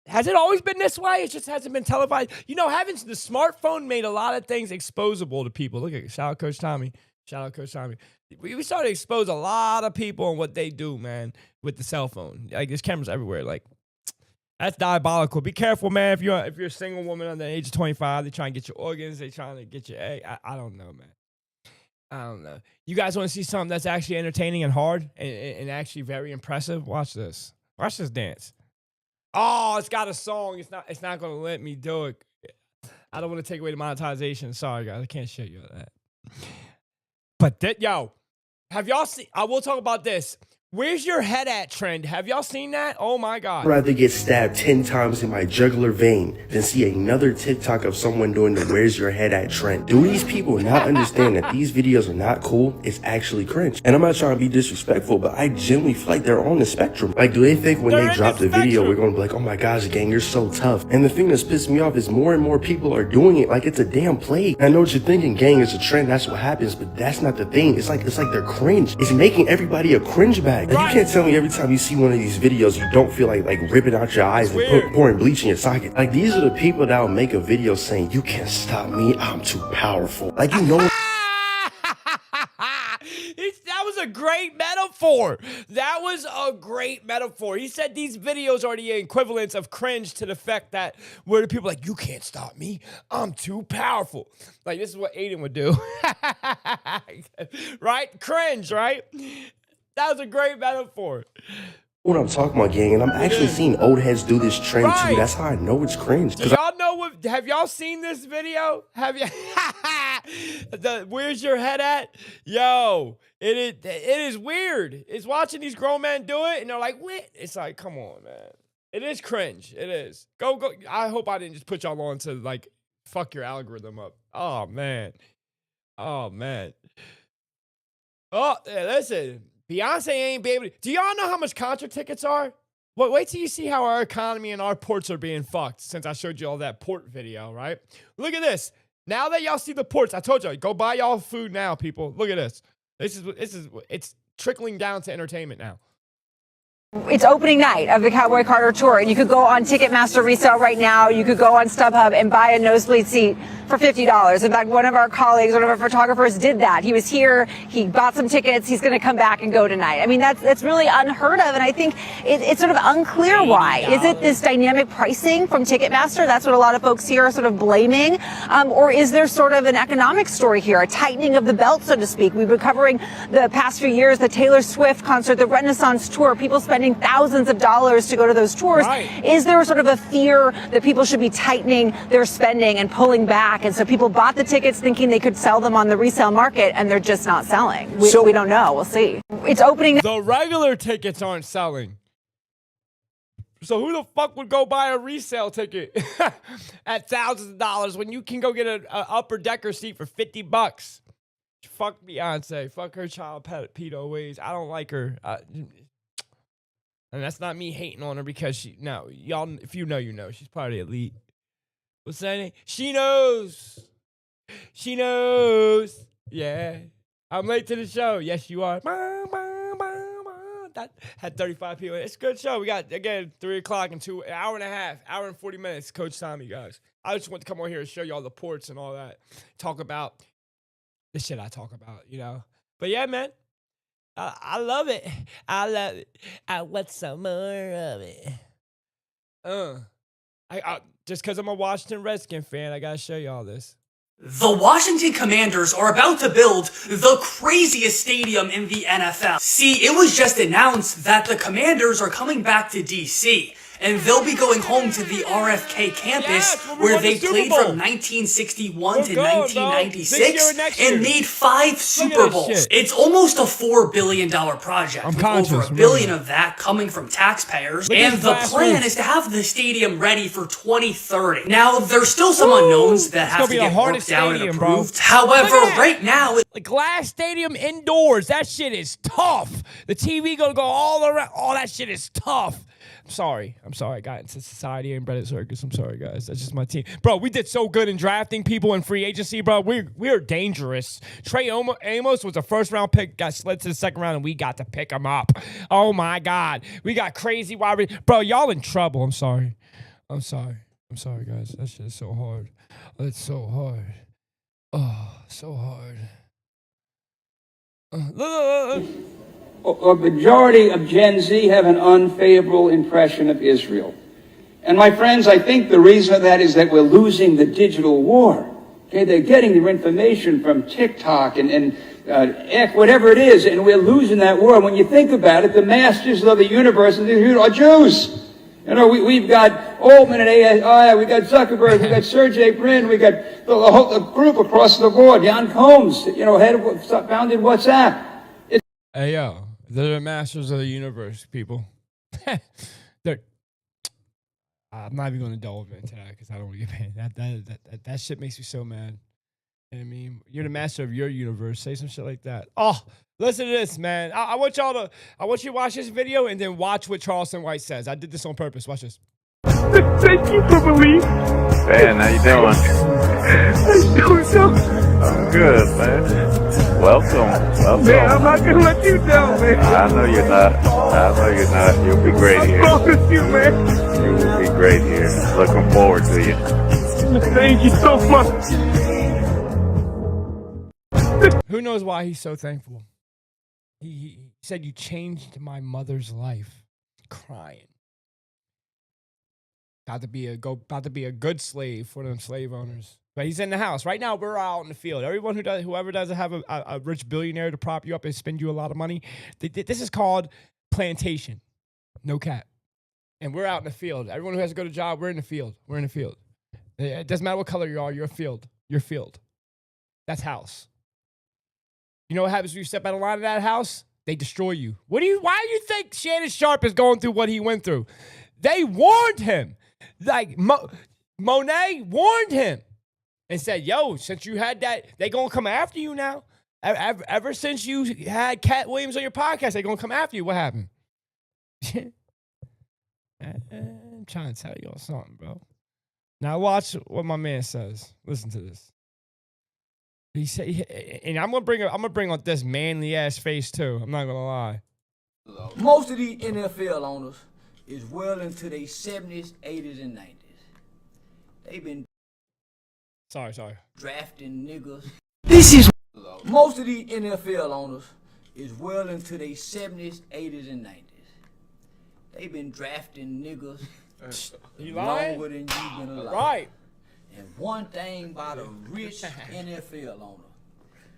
has it always been this way? It just hasn't been televised. You know, having the smartphone made a lot of things exposable to people. Look at it. Shout out Coach Tommy. Shout out Coach Tommy. We started to expose a lot of people on what they do, man, with the cell phone. Like, there's cameras everywhere. Like, that's diabolical. Be careful, man. If you're a single woman under the age of 25, they try and get your organs. They trying to get your egg. I don't know, man. I don't know. You guys want to see something that's actually entertaining and hard and actually very impressive? Watch this. Watch this dance. Oh, it's got a song. It's not going to let me do it. I don't want to take away the monetization. Sorry, guys. I can't show you that. But, yo, have y'all seen? I will talk about this. Where's your head at trend? Have y'all seen that? Oh my God. I'd rather get stabbed 10 times in my jugular vein than see another TikTok of someone doing the where's your head at trend. Do these people not understand that these videos are not cool? It's actually cringe. And I'm not trying to be disrespectful, but I genuinely feel like they're on the spectrum. Like, do they think when they drop the video, we're going to be like, oh my gosh, gang, you're so tough. And the thing that's pissing me off is more and more people are doing it like it's a damn plague. I know what you're thinking, gang, it's a trend, that's what happens, but that's not the thing. It's like they're cringe. It's making everybody a cringe bag. Like, you can't tell me every time you see one of these videos, you don't feel like ripping out your eyes and pouring bleach in your socket. Like, these are the people that will make a video saying, you can't stop me, I'm too powerful. Like, you know. That was a great metaphor. That was a great metaphor. He said these videos are the equivalents of cringe to the fact that where the people are like, you can't stop me, I'm too powerful. Like, this is what Aiden would do. Right? Cringe, right? That was a great metaphor. What I'm talking about, gang, and I'm actually seeing old heads do this trend too. That's how I know it's cringe. Do y'all know what? Have y'all seen this video? Have you? Where's your head at? Yo, it is weird. It's watching these grown men do it, and they're like, "What?" It's like, come on, man. It is cringe. It is. Go. I hope I didn't just put y'all on to like fuck your algorithm up. Oh man. Oh man. Oh, listen. Beyonce ain't be able to. Do y'all know how much concert tickets are? Wait till you see how our economy and our ports are being fucked since I showed you all that port video, right? Look at this. Now that y'all see the ports, I told y'all, go buy y'all food now, people. Look at this. It's trickling down to entertainment now. It's opening night of the Cowboy Carter Tour, and you could go on Ticketmaster resale right now. You could go on StubHub and buy a nosebleed seat for $50. In fact, one of our colleagues, one of our photographers did that. He was here, he bought some tickets, he's going to come back and go tonight. I mean, that's really unheard of, and I think it's sort of unclear why. Is it this dynamic pricing from Ticketmaster? That's what a lot of folks here are sort of blaming. Or is there sort of an economic story here, a tightening of the belt, so to speak? We've been covering the past few years, the Taylor Swift concert, the Renaissance Tour, people spending thousands of dollars to go to those tours. Right. Is there sort of a fear that people should be tightening their spending and pulling back? And so people bought the tickets thinking they could sell them on the resale market, and they're just not selling. We don't know. We'll see. It's opening. The regular tickets aren't selling. So who the fuck would go buy a resale ticket at thousands of dollars when you can go get an upper decker seat for $50? Fuck Beyonce. Fuck her child pedo ways. I don't like her. And that's not me hating on her because y'all, if you know, you know. She's part of the elite. What's that name? She knows. She knows. Yeah. I'm late to the show. Yes, you are. That had 35 people. It's a good show. We got, again, 3 o'clock and an hour and a half, hour and 40 minutes. Coach Tommy, guys. I just want to come on here and show you all the ports and all that. Talk about the shit I talk about, you know. But yeah, man. I love it. I love it. I want some more of it. Just because I'm a Washington Redskin fan, I got to show you all this. The Washington Commanders are about to build the craziest stadium in the NFL. See, it was just announced that the Commanders are coming back to D.C., and they'll be going home to the RFK campus where they played from 1961 to 1996 and made 5 Super Bowls. It's almost a $4 billion project, with over $1 billion of that coming from taxpayers, and the plan is to have the stadium ready for 2030. Now, there's still some unknowns that have to get worked out and approved. However, right now, the glass stadium indoors, that shit is tough. The TV gonna go all around. All that shit is tough. I'm sorry. I got into society and Reddit circus. I'm sorry, guys. That's just my team. Bro, we did so good in drafting people in free agency, bro. We're dangerous. Trey Amos was a first-round pick, got slid to the second round, and we got to pick him up. Oh, my God. We got crazy wide. Bro, y'all in trouble. I'm sorry, guys. That shit is so hard. It's so hard. Oh, so hard. Look. A majority of Gen Z have an unfavorable impression of Israel. And my friends, I think the reason for that is that we're losing the digital war. Okay, they're getting their information from TikTok and whatever it is, and we're losing that war. When you think about it, the masters of the universe are Jews. You know, we've got Altman and AI, we got Zuckerberg, we got Sergey Brin, we got the group across the board, Jan Combs, founded WhatsApp. Hey, yo. They're the masters of the universe, people. They're. I'm not even going to delve into that because I don't want to get paid. That shit makes me so mad. I mean, you're the master of your universe. Say some shit like that. Oh, listen to this, man. I want you to watch this video and then watch what Charleston White says. I did this on purpose. Watch this. Thank you for believing. Man, how you doing? How you doing, so? I'm good, man. Welcome. Man, I'm not gonna let you down, man. I know you're not. You'll be great here. I promise you, man. You will be great here. Looking forward to you. Thank you so much. Who knows why he's so thankful? He said, you changed my mother's life. Crying. About to be a good slave for them slave owners. But he's in the house. Right now, we're out in the field. Everyone whoever doesn't have a rich billionaire to prop you up and spend you a lot of money, this is called plantation. No cap. And we're out in the field. Everyone who has to go to job, we're in the field. We're in the field. It doesn't matter what color you are, you're a field. You're field. That's house. You know what happens when you step out of line of that house? They destroy you. Why do you think Shannon Sharp is going through what he went through? They warned him. Like, Monet warned him and said, yo, since you had that, they going to come after you now. Ever since you had Cat Williams on your podcast, they going to come after you. What happened? I'm trying to tell y'all something, bro. Now watch what my man says. Listen to this. He said, and I'm gonna bring on this manly ass face too. I'm not gonna lie. Most of the NFL owners is well into their 70s, 80s, and 90s. They've been sorry drafting niggas. This is most of the NFL owners is well into their 70s, 80s, and 90s. They've been drafting niggas longer than you've been alive. Right. And one thing about a rich NFL owner,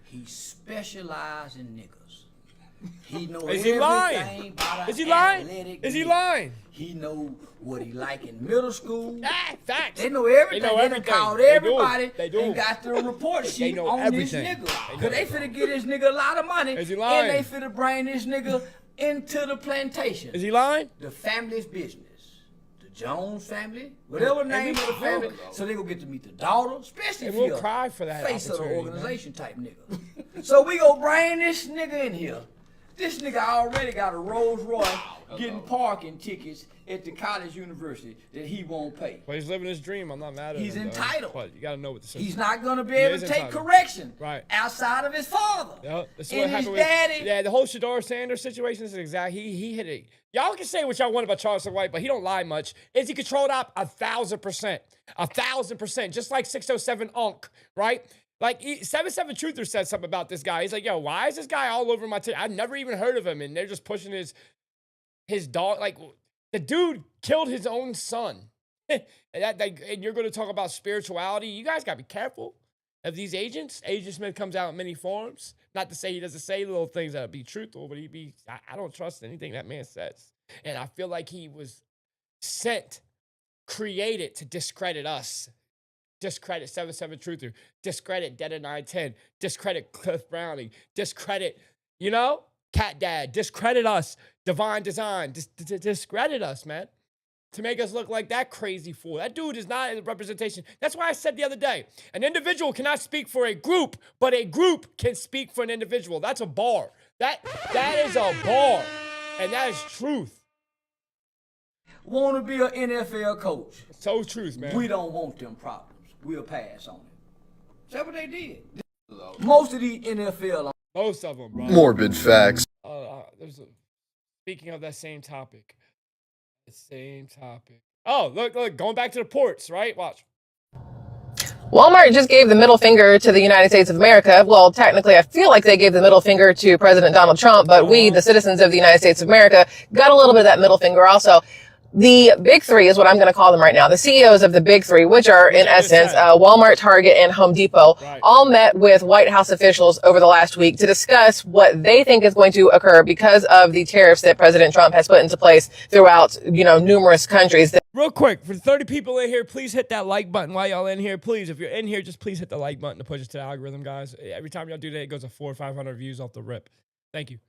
he specializes in niggas. He knows Is he lying? Is he lying? Is he lying? He know what he like in middle school. Facts. They know everything. They know everything. They called everybody. They do. And got the report sheet know on everything. this nigga. Because they finna get this nigga a lot of money. Is he lying? And they finna bring this nigga into the plantation. Is he lying? The family's business. Jones family, whatever name of the family, so they gonna get to meet the daughter, especially if we'll cry for that face of the organization type nigga. So we gonna bring this nigga in here. This nigga already got a Rolls Royce getting parking tickets at the college university that he won't pay. Well, he's living his dream. I'm not mad at him. He's entitled. But you gotta know what the system. He's not gonna be able to take correction outside of his father. Yep. That's and what his happened daddy. Yeah, the whole Shador Sanders situation is exactly. He hit it. Y'all can say what y'all want about Charleston White, but he don't lie much. Is he controlled up 1,000%? 1,000%. Just like 607 Unk, right? Like 77 Truther said something about this guy. He's like, yo, why is this guy all over my I've never even heard of him, and they're just pushing his dog. Like, the dude killed his own son. And you're going to talk about spirituality. You guys got to be careful of these agents. Agent Smith comes out in many forms. Not to say he doesn't say little things that be truthful, but I don't trust anything that man says. And I feel like he was created to discredit us. Discredit 77 Truther. Discredit Dead at 910. Discredit Cliff Browning. Discredit, Cat Dad. Discredit us. Divine Design. Discredit us, man. To make us look like that crazy fool. That dude is not a representation. That's why I said the other day, an individual cannot speak for a group, but a group can speak for an individual. That's a bar. That is a bar. And that is truth. Want to be an NFL coach. So truth, man. We don't want them problems. We'll pass on it. That's what they did. Most of the NFL. Most of them, bro. Morbid facts. Speaking of that same topic. The same topic. Oh, look, going back to the ports, right? Watch. Walmart just gave the middle finger to the United States of America. Well, technically, I feel like they gave the middle finger to President Donald Trump, but we, the citizens of the United States of America, got a little bit of that middle finger also. The big three is what I'm going to call them right now. The CEOs of the big three, which are in essence Walmart, Target, and Home Depot, all met with White House officials over the last week to discuss what they think is going to occur because of the tariffs that President Trump has put into place throughout, numerous countries. Real quick, for 30 people in here, please hit that like button while y'all in here. Please, if you're in here, just please hit the like button to push it to the algorithm, guys. Every time y'all do that, it goes to 400 or 500 views off the rip. Thank you.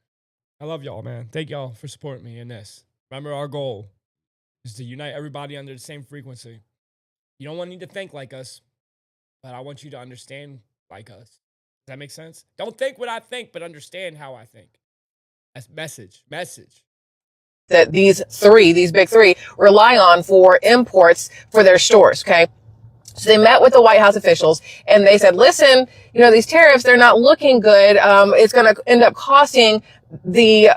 I love y'all, man. Thank y'all for supporting me in this. Remember, our goal is to unite everybody under the same frequency. You don't want to need to think like us, but I want you to understand like us. Does that make sense? Don't think what I think, but understand how I think. That's message. That these big three, rely on for imports for their stores, okay? So they met with the White House officials and they said, listen, these tariffs, they're not looking good. It's going to end up costing the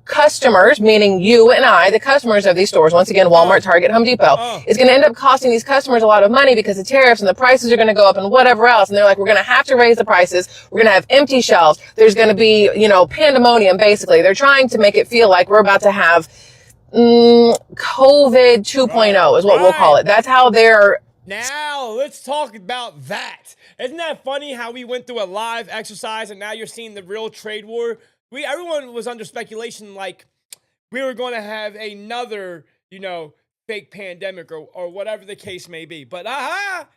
customers, meaning you and I, the customers of these stores, once again, Walmart, Target, Home Depot, it's going to end up costing these customers a lot of money because the tariffs and the prices are going to go up and whatever else. And they're like, we're going to have to raise the prices. We're going to have empty shelves. There's going to be, pandemonium, basically. They're trying to make it feel like we're about to have COVID 2.0 is what we'll call it. That's how they're... Now, let's talk about that. Isn't that funny how we went through a live exercise and now you're seeing the real trade war? Everyone was under speculation like we were going to have another, fake pandemic or whatever the case may be. But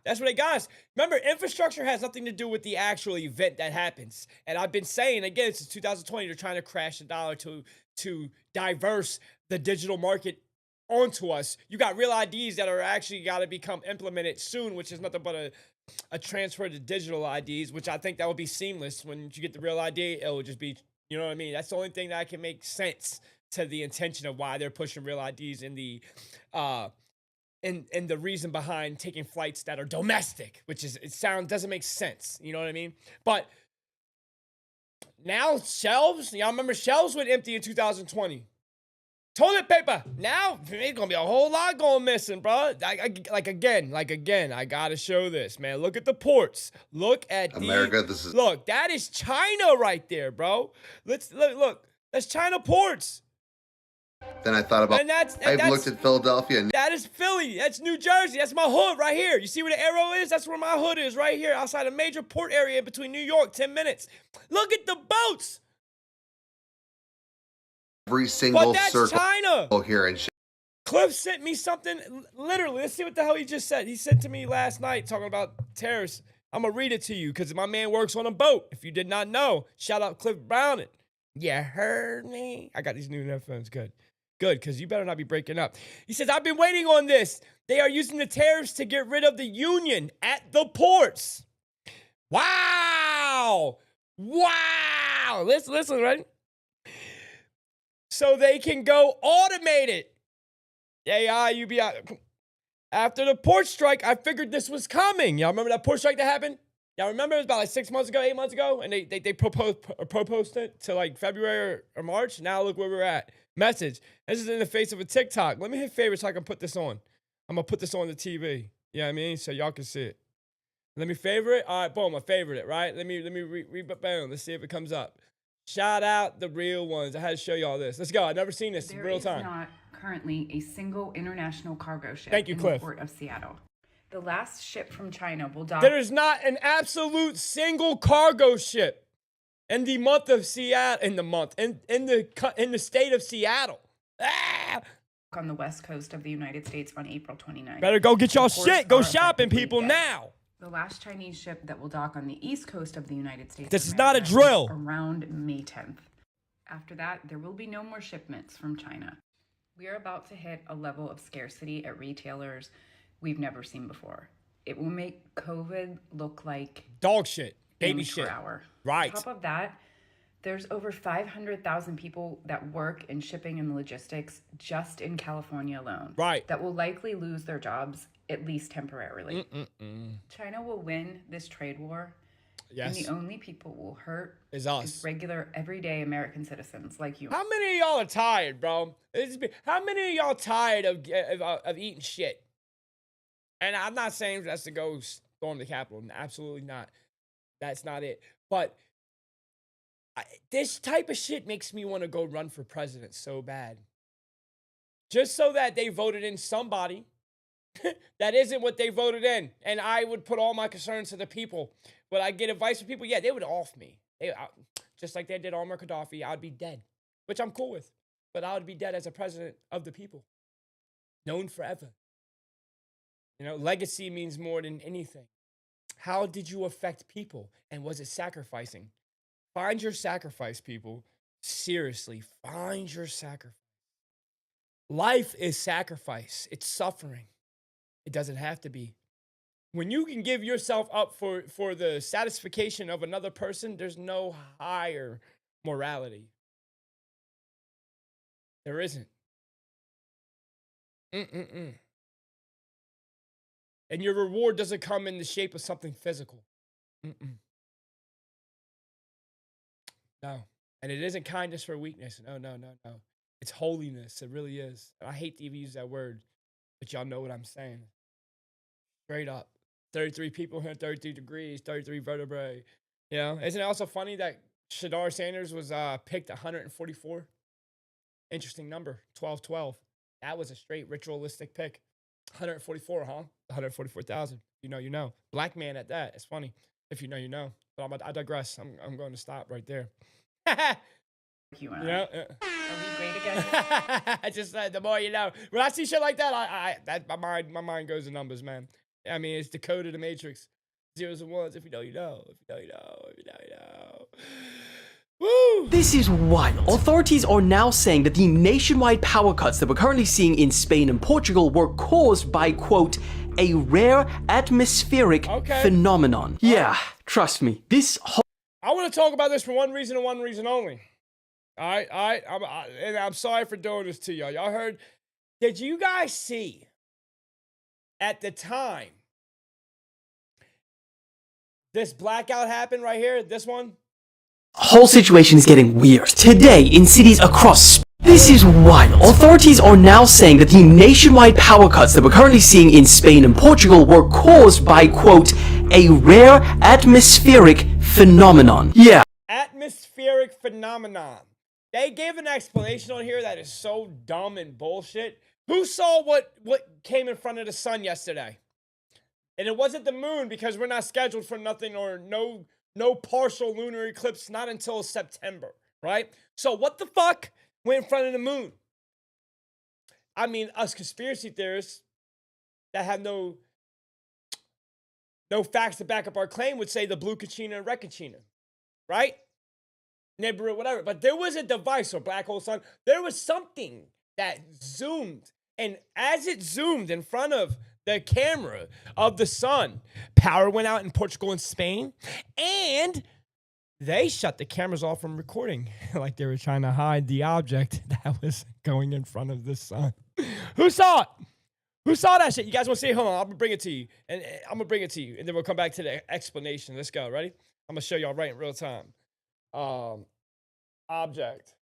that's what it got us. Remember, infrastructure has nothing to do with the actual event that happens. And I've been saying, again, since 2020, they're trying to crash the dollar to diverse the digital market onto us. You got real IDs that are actually got to become implemented soon, which is nothing but a transfer to digital IDs, which I think that would be seamless. When you get the real ID, it will just be, you know what I mean? That's the only thing that can make sense to the intention of why they're pushing real IDs in the the reason behind taking flights that are domestic, which is doesn't make sense. You know what I mean? But now shelves, y'all remember shelves went empty in 2020. Toilet paper. Now, there's going to be a whole lot going missing, bro. Again, I got to show this, man. Look at the ports. Look at America, Look, that is China right there, bro. Look. That's China ports. Then I thought about, I've looked at Philadelphia. That is Philly. That's New Jersey. That's my hood right here. You see where the arrow is? That's where my hood is right here outside a major port area in between New York, 10 minutes. Look at the boats. Every single circle China. Here in Cliff sent me something, literally. Let's see what the hell he just said. He sent to me last night talking about Tarriffs. I'm going to read it to you because my man works on a boat. If you did not know, shout out Cliff Browning. You heard me? I got these new headphones. Good, because you better not be breaking up. He says, I've been waiting on this. They are using the tariffs to get rid of the union at the ports. Wow. Listen, right? So they can go automated. AI, UBI. After the port strike, I figured this was coming. Y'all remember that port strike that happened? Y'all remember it was about like 8 months ago? And they proposed it to like February or March. Now look where we're at. Message. This is in the face of a TikTok. Let me hit favorite so I can put this on. I'm going to put this on the TV. You know what I mean? So y'all can see it. Let me favorite it. All right, boom, I favorite it, right? Let me boom. Let's see if it comes up. Shout out the real ones. I had to show y'all this. Let's go. I've never seen this in real time. There is not currently a single international cargo ship in the port of Seattle. The last ship from China will dock. There is not an absolute single cargo ship in the month of Seattle. In the state of Seattle. On the west coast of the United States on April 29th. Better go get y'all shit. Go shopping, people, now. The last Chinese ship that will dock on the east coast of the United States. This is not a drill. Around May 10th. After that, there will be no more shipments from China. We are about to hit a level of scarcity at retailers we've never seen before. It will make COVID look like dog shit, baby shit. Hour. Right. On top of that, there's over 500,000 people that work in shipping and logistics just in California alone. Right. That will likely lose their jobs, at least temporarily. China will win this trade war. Yes. And the only people who will hurt is us. Regular, everyday American citizens like you. How many of y'all are tired, bro? How many of y'all tired of eating shit? And I'm not saying that's to go storm the Capitol. Absolutely not. That's not it. But this type of shit makes me want to go run for president so bad. Just so that they voted in somebody that isn't what they voted in. And I would put all my concerns to the people. Would I get advice from people? Yeah, they would off me. Just like they did Muammar Gaddafi, I'd be dead. Which I'm cool with. But I would be dead as a president of the people. Known forever. You know, legacy means more than anything. How did you affect people? And was it sacrificing? Find your sacrifice, people, seriously, find your sacrifice. Life is sacrifice. It's suffering. It doesn't have to be. When you can give yourself up for the satisfaction of another person, there's no higher morality. There isn't. And your reward doesn't come in the shape of something physical. No. And it isn't kindness for weakness. No. It's holiness. It really is. I hate to even use that word, but y'all know what I'm saying. Straight up. 33 people here, 33 degrees, 33 vertebrae. You know, isn't it also funny that Shadar Sanders was picked 144? Interesting number, 1212. That was a straight ritualistic pick. 144, huh? 144,000. You know, you know. Black man at that. It's funny. If you know, you know. But I digress. I'm going to stop right there. You and I. Are we great again? I just said, the more you know. When I see shit like that, my mind goes to numbers, man. I mean, it's the code of the Matrix. Zeros and ones. If you know, you know. If you know, you know. If you know, you know. Woo! This is wild. Authorities are now saying that the nationwide power cuts that we're currently seeing in Spain and Portugal were caused by, quote, a rare atmospheric phenomenon. Yeah, trust me, this whole... I want to talk about this for one reason and one reason only. All right? And I'm sorry for doing this to y'all. Y'all heard? Did you guys see at the time this blackout happened right here? This one? Whole situation is getting weird. Today, in cities across Spain, this is wild. Authorities are now saying that the nationwide power cuts that we're currently seeing in Spain and Portugal were caused by, quote, a rare atmospheric phenomenon. Yeah. Atmospheric phenomenon. They gave an explanation on here that is so dumb and bullshit. Who saw what came in front of the sun yesterday? And it wasn't the moon, because we're not scheduled for nothing, or no partial lunar eclipse, not until September, right? So what the fuck went in front of the moon? I mean, us conspiracy theorists that have no facts to back up our claim would say the blue Kachina and red Kachina, right? Neighborhood, whatever. But there was a device, or black hole sun. There was something that zoomed. And as it zoomed in front of the camera of the sun, power went out in Portugal and Spain. And they shut the cameras off from recording. Like they were trying to hide the object that was going in front of the sun. Who saw it? Who saw that shit? You guys want to see it? Hold on, I'm going to bring it to you. And I'm going to bring it to you. And then we'll come back to the explanation. Let's go. Ready? I'm going to show y'all right in real time. Object.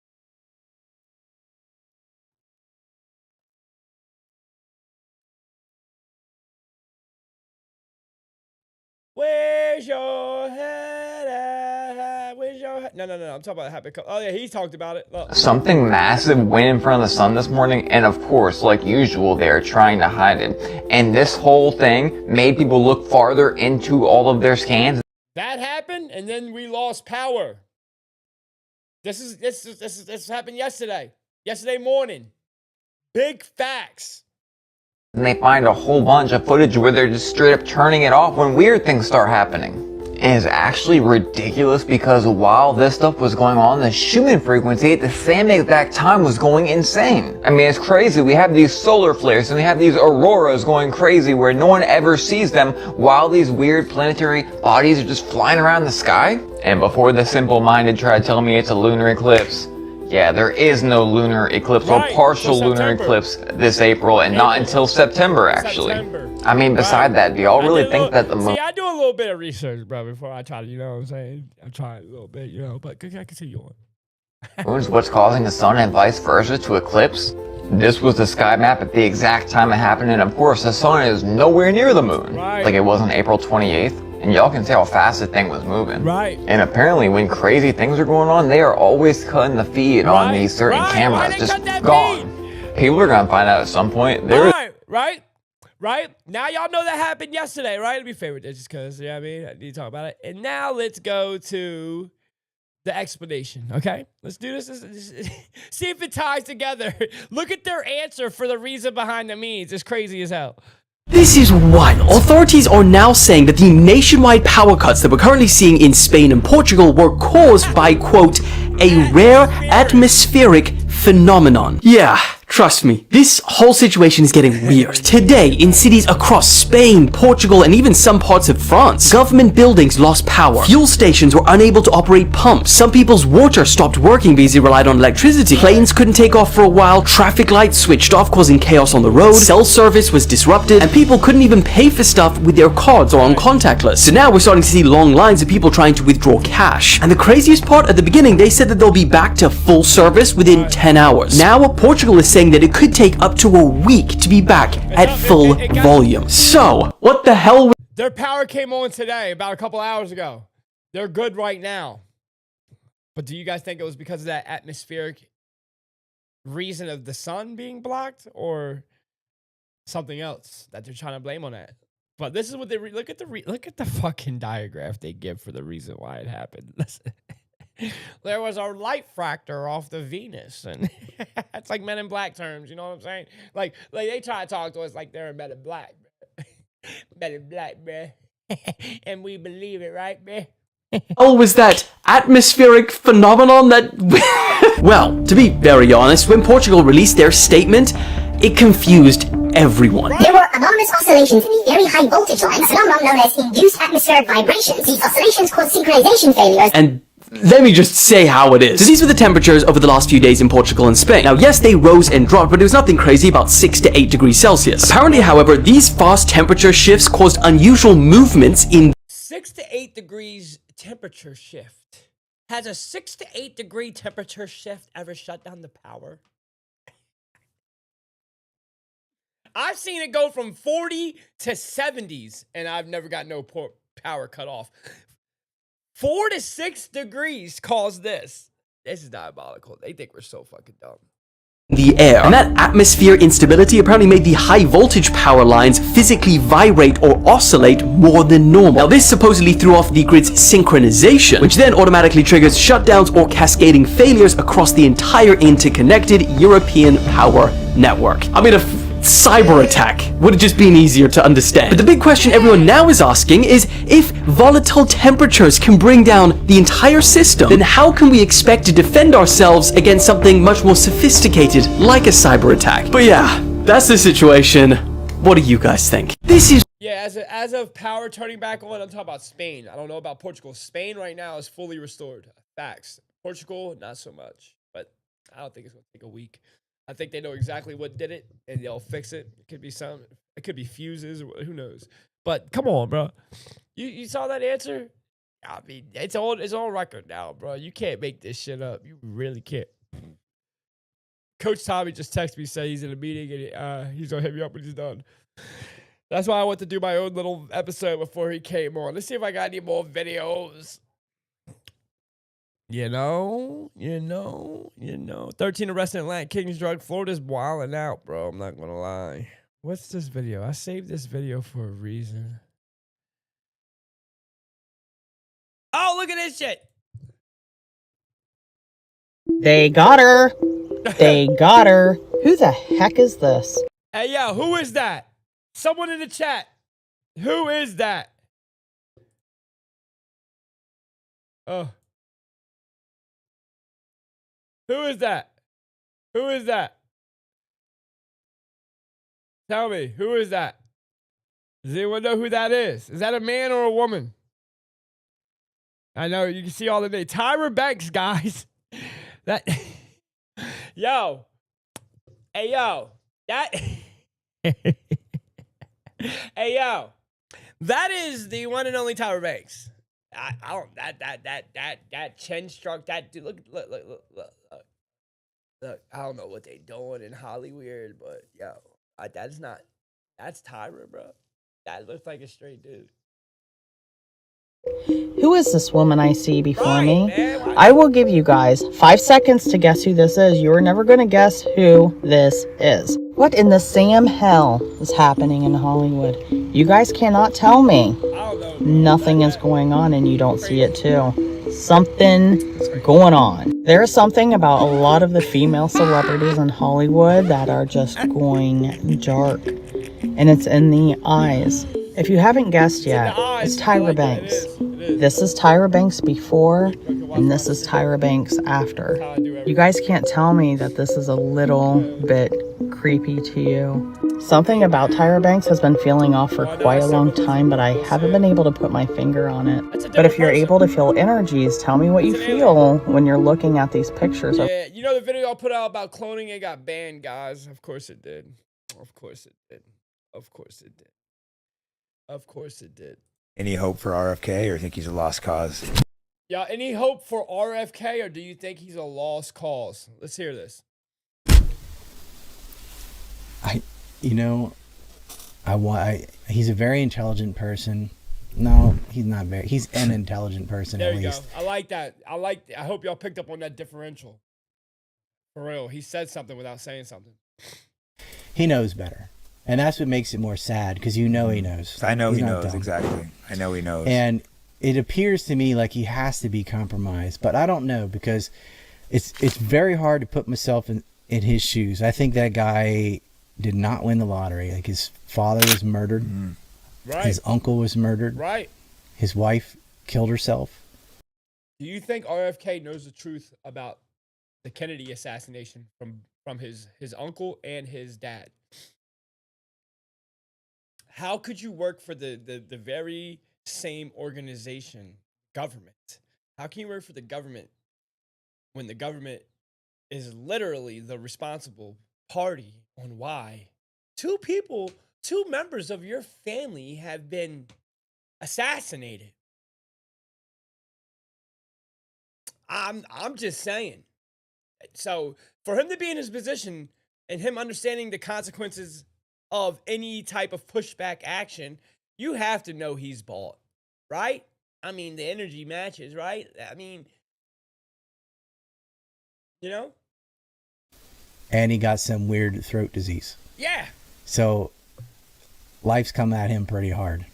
Where's your head at? Where's your head? No. I'm talking about Happy Couple. Oh, yeah, he talked about it. Look. Something massive went in front of the sun this morning, and of course, like usual, they're trying to hide it. And this whole thing made people look farther into all of their scans. That happened, and then we lost power. This happened yesterday. Yesterday morning. Big facts. And they find a whole bunch of footage where they're just straight up turning it off when weird things start happening. And it's actually ridiculous, because while this stuff was going on, the Schumann frequency at the same exact time was going insane. I mean, it's crazy. We have these solar flares and we have these auroras going crazy where no one ever sees them, while these weird planetary bodies are just flying around the sky. And before the simple-minded try to tell me it's a lunar eclipse, yeah, there is no lunar eclipse or partial lunar eclipse this April, and not until September, actually. I mean, beside that, do y'all really think that the moon... See, I do a little bit of research, bro, before I try to, you know what I'm saying? I'm trying a little bit, you know, but I can see you on. Moon's what's causing the sun and vice versa to eclipse? This was the sky map at the exact time it happened, and of course, the sun is nowhere near the moon. Right. Like it was on April 28th. And y'all can see how fast the thing was moving. Right. And apparently when crazy things are going on, they are always cutting the feed on these certain cameras. Just gone. People are gonna find out at some point. Right. Now y'all know that happened yesterday, right? Let me favorite this just because, I need to talk about it. And now let's go to the explanation, okay? Let's do this. See if it ties together. Look at their answer for the reason behind the means. It's crazy as hell. This is wild. Authorities are now saying that the nationwide power cuts that we're currently seeing in Spain and Portugal were caused by, quote, a rare atmospheric phenomenon. Yeah, trust me, this whole situation is getting weird. Today, in cities across Spain, Portugal, and even some parts of France, government buildings lost power. Fuel stations were unable to operate pumps. Some people's water stopped working because they relied on electricity. Planes couldn't take off for a while. Traffic lights switched off, causing chaos on the road. Cell service was disrupted, and people couldn't even pay for stuff with their cards or on contactless. So now we're starting to see long lines of people trying to withdraw cash. And the craziest part, at the beginning, they said that they'll be back to full service within 10 hours. Now, Portugal is saying that it could take up to a week to be back at full volume. So, what the hell? Their power came on today, about a couple hours ago. They're good right now. But do you guys think it was because of that atmospheric reason of the sun being blocked, or something else that they're trying to blame on that? But this is what they look at the fucking diagram they give for the reason why it happened. Listen. There was a light fracture off the Venus, and it's like Men in Black terms, you know what I'm saying? Like they try to talk to us like they're Men in Black, Men in Black, bruh. And we believe it, right, bruh? Hell was that atmospheric phenomenon that... Well, to be very honest, when Portugal released their statement, it confused everyone. There were anomalous oscillations in the very high voltage lines, a phenomenon known as induced atmospheric vibrations. These oscillations caused synchronization failures. And let me just say how it is. So these were the temperatures over the last few days in Portugal and Spain. Now, yes, they rose and dropped, but it was nothing crazy, about 6 to 8 degrees Celsius. Apparently, however, these fast temperature shifts caused unusual movements in 6 to 8 degrees temperature shift. Has a 6 to 8 degree temperature shift ever shut down the power? I've seen it go from 40 to 70s, and I've never got no power cut off. 4 to 6 degrees caused this. This is diabolical. They think we're so fucking dumb. The air. And that atmosphere instability apparently made the high voltage power lines physically vibrate or oscillate more than normal. Now, this supposedly threw off the grid's synchronization, which then automatically triggers shutdowns or cascading failures across the entire interconnected European power network. I mean, a cyber attack would have just been easier to understand. But the big question everyone now is asking is, if volatile temperatures can bring down the entire system, then how can we expect to defend ourselves against something much more sophisticated like a cyber attack? But yeah, that's the situation. What do you guys think? This is... Yeah, as of power turning back on, I'm talking about Spain. I don't know about Portugal. Spain right now is fully restored. Facts. Portugal, not so much. But I don't think it's going to take a week. I think they know exactly what did it, and they'll fix it. It could be it could be fuses, or who knows. But come on, bro. You saw that answer? I mean, it's on record now, bro. You can't make this shit up. You really can't. Coach Tommy just texted me, said he's in a meeting, and he's gonna hit me up when he's done. That's why I want to do my own little episode before he came on. Let's see if I got any more videos. You know. 13 arrested in Atlantic Kings drug. Florida's wilding out, bro. I'm not going to lie. What's this video? I saved this video for a reason. Oh, look at this shit. They got her. They got her. Who the heck is this? Hey, yo, who is that? Someone in the chat. Who is that? Oh. Who is that? Who is that? Tell me, who is that? Does anyone know who that is? Is that a man or a woman? I know, you can see all the names. Tyra Banks, guys. That, yo. Hey, yo. That, hey, yo. That is the one and only Tyra Banks. I don't, that chin stroke, that dude, look. Look, I don't know what they doing in Hollywood, but yo, that's Tyra, bro. That looks like a straight dude. Who is this woman I see before me? I will give you guys 5 seconds to guess who this is. You're never going to guess who this is. What in the Sam hell is happening in Hollywood? You guys cannot tell me. Nothing is going on and you don't see it too. Something's going on. There's something about a lot of the female celebrities in Hollywood that are just going dark. And it's in the eyes. If you haven't guessed yet, it's Tyra Banks. This is Tyra Banks before, And this is Tyra Banks after. You guys can't tell me that this is a little bit creepy to you. Something about Tyra Banks has been feeling off for quite a long time, but I haven't been able to put my finger on it. But if you're able to feel energies, tell me what you feel when you're looking at these pictures. Yeah, you know the video I put out about cloning, it got banned, guys. Of course it did. Of course it did. Of course it did. Of course it did. Any hope for RFK, or think he's a lost cause? Yeah, any hope for RFK, or do you think he's a lost cause? Let's hear this. He's a very intelligent person. No, he's not very. He's an intelligent person, There at you least. go. I like that. I hope y'all picked up on that differential. For real, he said something without saying something. He knows better. And that's what makes it more sad, because he knows. I know He's he not knows, dumb. exactly. I know he knows. And it appears to me like he has to be compromised, but I don't know, because it's very hard to put myself in his shoes. I think that guy did not win the lottery. Like, his father was murdered. Right. His uncle was murdered. Right. His wife killed herself. Do you think RFK knows the truth about the Kennedy assassination from his uncle and his dad? How could you work for the very same organization, government? How can you work for the government when the government is literally the responsible party on why two members of your family have been assassinated? I'm just saying. So for him to be in his position and him understanding the consequences of any type of pushback action, you have to know he's bought, right? I mean, the energy matches, right? I mean, you know? And he got some weird throat disease. Yeah. So life's come at him pretty hard.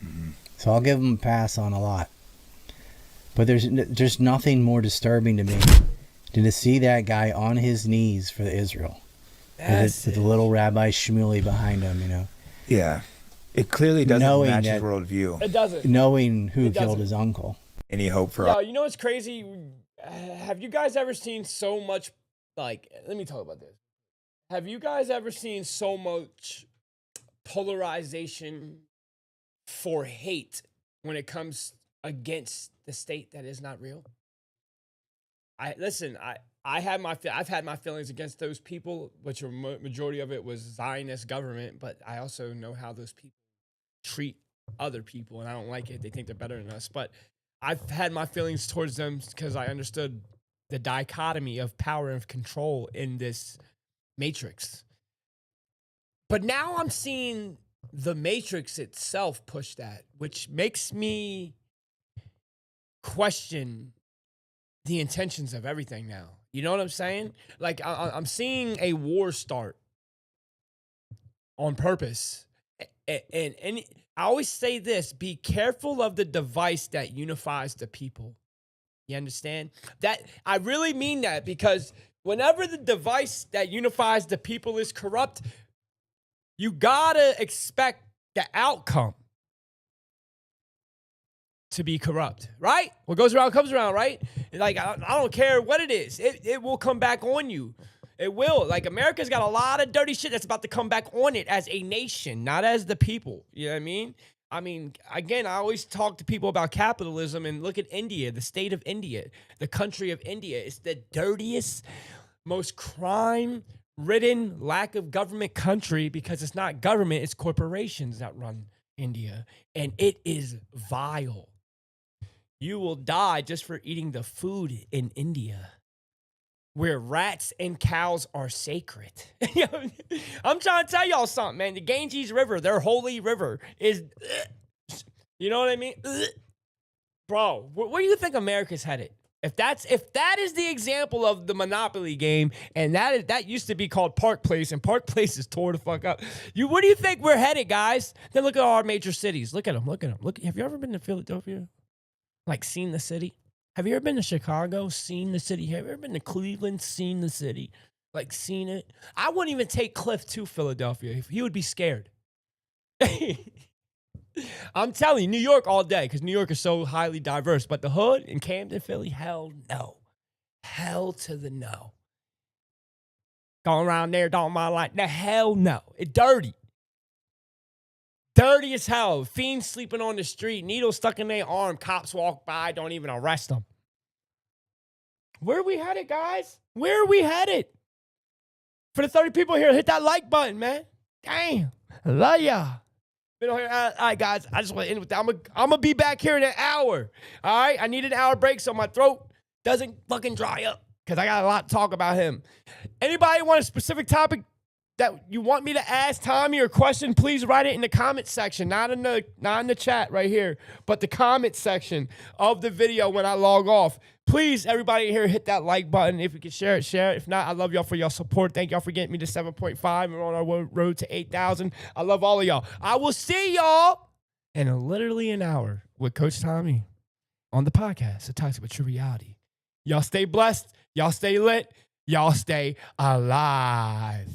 So I'll give him a pass on a lot. But there's nothing more disturbing to me than to see that guy on his knees for Israel. With the little Rabbi Shmuley behind him, you know. Yeah. It clearly doesn't match his worldview. It doesn't. Knowing who It killed doesn't. his uncle. Any hope for Yo, you know what's crazy? Have you guys ever seen so much, like, let me talk about this. Have you guys ever seen so much polarization for hate when it comes against the state that is not real? I've had my feelings against those people, which are majority of it was Zionist government, but I also know how those people treat other people, and I don't like it. They think they're better than us, but I've had my feelings towards them because I understood the dichotomy of power and control in this matrix. But now I'm seeing the matrix itself push that, which makes me question the intentions of everything now. You know what I'm saying? Like, I'm seeing a war start on purpose. And I always say this, be careful of the device that unifies the people. You understand? That I really mean that, because whenever the device that unifies the people is corrupt, you gotta expect the outcome to be corrupt, right? What goes around comes around, right? Like, I don't care what it is. It will come back on you. It will. Like, America's got a lot of dirty shit that's about to come back on it as a nation, not as the people. You know what I mean? I mean, again, I always talk to people about capitalism, and look at India, the state of India, the country of India. It's the dirtiest, most crime-ridden, lack of government country, because it's not government, it's corporations that run India. And it is vile. You will die just for eating the food in India, where rats and cows are sacred. I'm trying to tell y'all something, man. The Ganges River, their holy river, is, you know what I mean? Bro, where do you think America's headed? If that is the example of the Monopoly game, and that used to be called Park Place, and Park Place is tore the fuck up. Where do you think we're headed, guys? Then look at our major cities. Look at them. Look at them. Have you ever been to Philadelphia? Like, seen the city? Have you ever been to Chicago, seen the city? Have you ever been to Cleveland, seen the city? Like, seen it? I wouldn't even take Cliff to Philadelphia. He would be scared. I'm telling you, New York all day because New York is so highly diverse. But the hood in Camden, Philly, hell no. Hell to the no. Going around there, don't mind like the hell no. It's dirty. Dirty as hell. Fiends sleeping on the street, needles stuck in their arm. Cops walk by, don't even arrest them. Where are we headed, guys? Where are we headed? For the 30 people here, hit that like button, man. Damn. Love ya. Been on here. All right, guys. I just want to end with that. I'm going to be back here in an hour. All right? I need an hour break so my throat doesn't fucking dry up because I got a lot to talk about him. Anybody want a specific topic that you want me to ask Tommy or question, please write it in the comment section, not in the chat right here, but the comment section of the video when I log off. Please, everybody here, hit that like button. If you can share it, share it. If not, I love y'all for y'all support. Thank y'all for getting me to 7.5. We're on our road to 8,000. I love all of y'all. I will see y'all in literally an hour with Coach Tommy on the podcast, A Toxic But True Reality. Y'all stay blessed. Y'all stay lit. Y'all stay alive.